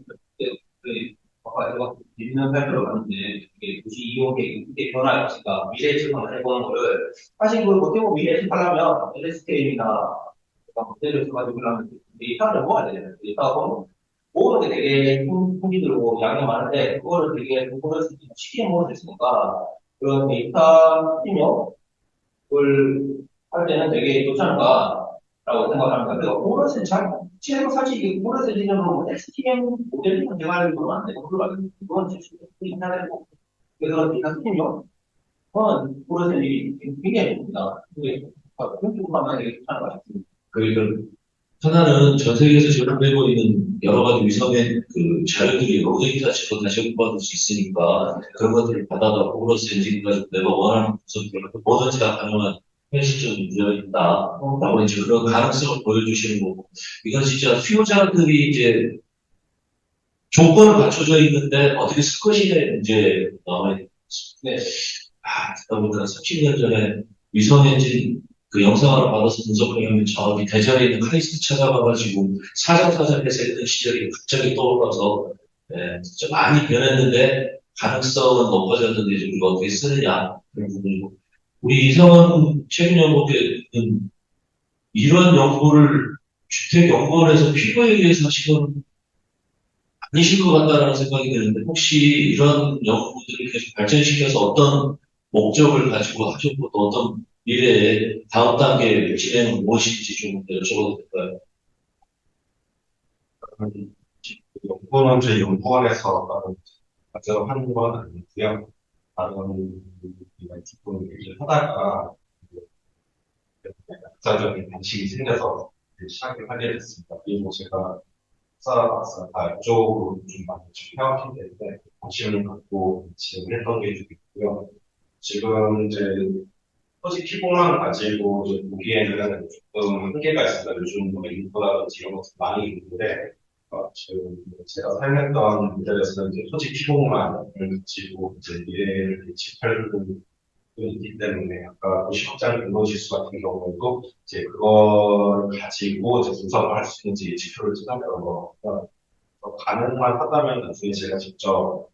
그 아까 제가 재밌는 발표를 봤는데 이게 도시 이용의 이게 변화 역시가 미래 예측을 해보는 거를 사실 그걸 어떻게 보면 미래 예측하려면 LSTM이나 모델을 가지고 하면 데이터를 모아야 되잖아요. 데이터가 모으는 게 되게 품이 들고 양이 많은데 그거를 되게 그거를 쉽게 모을 수 있으니까 그런 데이터 입력을 할 때는 되게 좋지 않을까라고 생각합니다. 그래서 보너스는 잘 실제로 사실 이 보너스 기준으로 STM 모델링은 제가 알기로는 안 되고 그건 실수로 해야 되고 그래서 데이터 입력은 보너스는 굉장히 됩니다. 근데 그런 쪽으로 하면 되게 좋지 않을까 싶습니다. 그러니까 하나는 전 세계에서 제공되고 있는 여러 가지 위성의 그 자료들이 로딩 자체로 다시 공부받을 수 있으니까 그런 것들을 받아가 호불호스 엔진 가지고 내가 원하는 구성들을 뭐든지 다 가능한 현실적인 되어 있다. 라고 이제 그런 가능성을 보여주시는 거고. 이건 진짜 수요자들이 이제 조건을 갖춰져 있는데 어떻게 쓸 것이냐의 문제 남아있는 네. 듣다 보니까 30년 전에 위성 엔진 그 영상을 받아서 분석을 하면 저기 대전에 있는 카이스트 찾아가가지고 사정사정해서 했던 시절이 갑자기 떠올라서 진짜 많이 변했는데 가능성은 높아졌는데 이제 우리가 어떻게 쓰느냐 그런 부분이고 우리 이성은 최근 연구계는 이런 연구를 주택연구원에서 필요에 의해서 하시는 아니실 것 같다라는 생각이 드는데 혹시 이런 연구들을 계속 발전시켜서 어떤 목적을 가지고 하셨고 또 어떤 미래에 다음 단계 진행은 무엇인지 좀 여쭤봐도 될까요? 연구는 저희 연구원에서 가져하는 건 아니고요. 다른 기쁜 일을 하다가 역사적인 방식이 생겨서 시작을 하게 됐습니다. 그리고 제가 박사 다 이쪽으로 좀 많이 해왔기 때문에 관심을 갖고 진행을 했던 게 좀 있고요. 지금 이제 토지 피부만 가지고 이제 보기에는 조금 한계가 있습니다. 요즘 뭐 인프라든지 이런 것도 많이 있는데 지금 제가 사용했던 모델에서는 이제 토지 피부만을 가지고 이제 미래를 예측할 부분이 있기 때문에 아까 도시확장 근로지수 같은 경우에도 이제 그걸 가지고 이제 분석을 할 수 있는지 지표를 찾아내는 거 가능만 하다면 나중에 제가 직접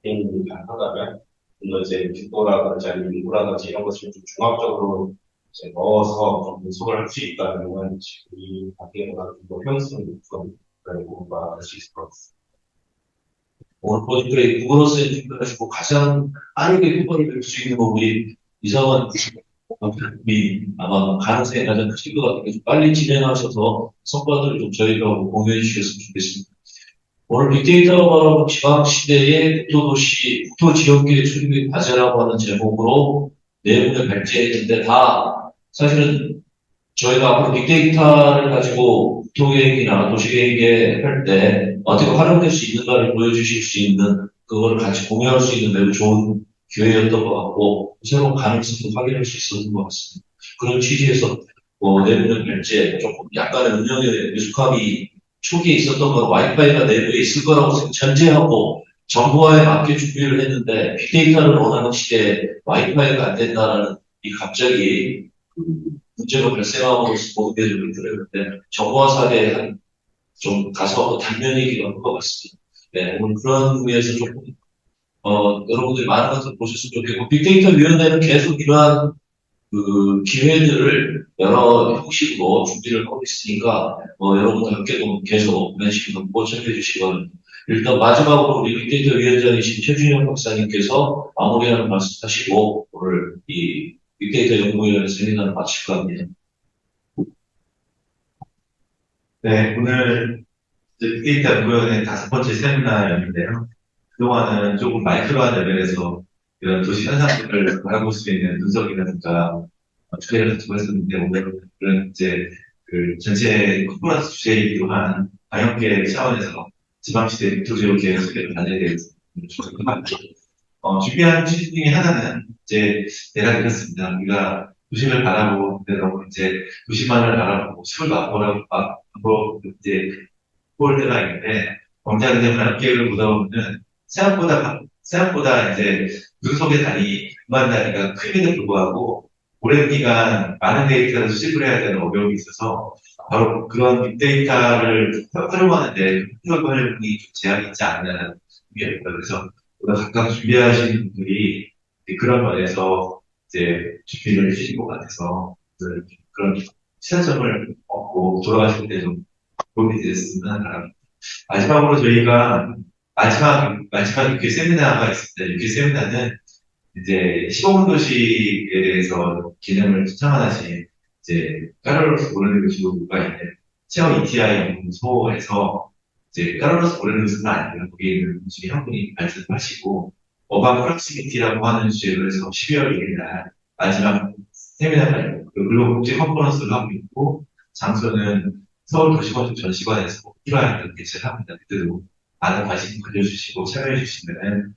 개인이 가능하다면 물론 이제 빅도라든지 아니면 인구라든지 이런 것을 좀 종합적으로 이제 넣어서 좀 분석을 할 수 있다면 지금 이 단계보다 좀 더 효용성이 높은 그런 공부가 할 수 있을 것 같습니다. 오늘 프로젝트의 구글어스 엔진 가지고 가장 빠르게 효과를 낼 수 있는 부분이 이상한 아마 가능성이 가장 크실 것 같아요. 좀 빨리 진행하셔서 성과들을 좀 저희하고 공유해 주셨으면 좋겠습니다. 오늘 빅데이터가 지방 시대의 국토도시, 국토지역계획 수립의 과제라고 하는 제목으로 내분을 발제했는데 다 사실은 저희가 앞으로 빅데이터를 가지고 국토계획이나 도시계획에 할 때 어떻게 활용될 수 있는가를 보여주실 수 있는 그걸 같이 공유할 수 있는 매우 좋은 기회였던 것 같고 새로운 가능성도 확인할 수 있었던 것 같습니다. 그런 취지에서 내분을 발제 조금 약간의 운영의 미숙함이 초기에 있었던 건 와이파이가 내부에 있을 거라고 전제하고 정보화에 맞게 준비를 했는데 빅데이터를 원하는 시대에 와이파이가 안 된다라는 이 갑자기 문제가 발생함으로써 모든 게 좀 있더라고요. 정보화 사례에 좀 가서 단면이기도 한 것 같습니다. 네, 오늘 그런 의미에서 조금 여러분들이 많은 것을 보셨으면 좋겠고 빅데이터 위원회는 계속 이러한 그 기회들을 여러 형식으로 준비를 하고 있으니까 여러분들 함께도 계속 관심 갖고 참여해 주시기 바랍니다. 일단 마지막으로 우리 빅데이터 위원장이신 최준영 박사님께서 마무리하는 말씀 하시고 오늘 이 빅데이터 연구위원회 세미나를 마칠까 합니다. 네, 오늘 빅데이터 연구위원회 5번째 세미나였는데요. 그동안은 조금 마이크로한 레벨에서 이런 도시 현상들을 알아볼 수 있는 분석이라든가 주제를 가지고 했었는데, 오늘은 이제 그 전체 컨퍼런스 주제이기도 한 방역계획 차원에서 지방시대 국토지역 계획 소개를 단위에 대해서 준비한 취지 중에 하나는 이제 내가 이렇습니다. 우리가 도심을 바라보고 너무 이제 도시만을 바라보고 숲을 바라보고 이제 볼 때가 있는데 정작 이제 방역계획을 보다 보면은 생각보다 이제 눈 속의 단위, 그만 단위가 크임에도 불구하고 오랜 기간 많은 데이터를 수집을 해야 되는 어려움이 있어서 바로 그런 빅데이터를 활용하는데 활용이 좀 제한이 있지 않냐는 의견입니다. 그래서 보다 각각 준비하시는 분들이 그런 면에서 이제 준비를 해주신 것 같아서 그런 시사점을 얻고 돌아가실 때 좀 도움이 됐으면 바랍니다. 마지막으로 저희가 마지막 육회 세미나가 있습니다. 육회 세미나는 이제 시범 도시에 대해서 기능을 추천하신 이제 카를로스 모레노스가 있는 체험 ETI 연구소에서 이제 카를로스 모레노스가 아니라 거기 있는 중에 한 분이 말씀하시고 어반 프락시미티라고 하는 주제로 해서 12월 1일 날 마지막 세미나가 있고 글로벌 국제 컨퍼런스를 하고 있고 장소는 서울 도시건축 전시관에서 필요한 개최를 합니다. 그때도 많은 관심 가져주시고 참여해 주시면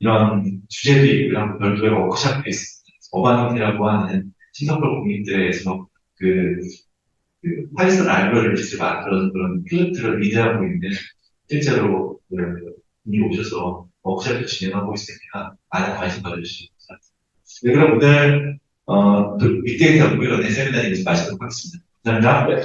이런 주제들이 있고요. 별도의 워크숍도 있습니다. 어바노티라고 하는 싱가포르 국립대에서 그 파이썬 알고리즘을 만들어서 그런 필로트를 리드하고 있는 실제로 분이 오셔서 워크숍도 진행하고 있으니까 많은 관심 가져주시기 바랍니다. 네, 그럼 오늘 빅데이터 연구위원회 세미나를 마치도록 하겠습니다. 감사합니다.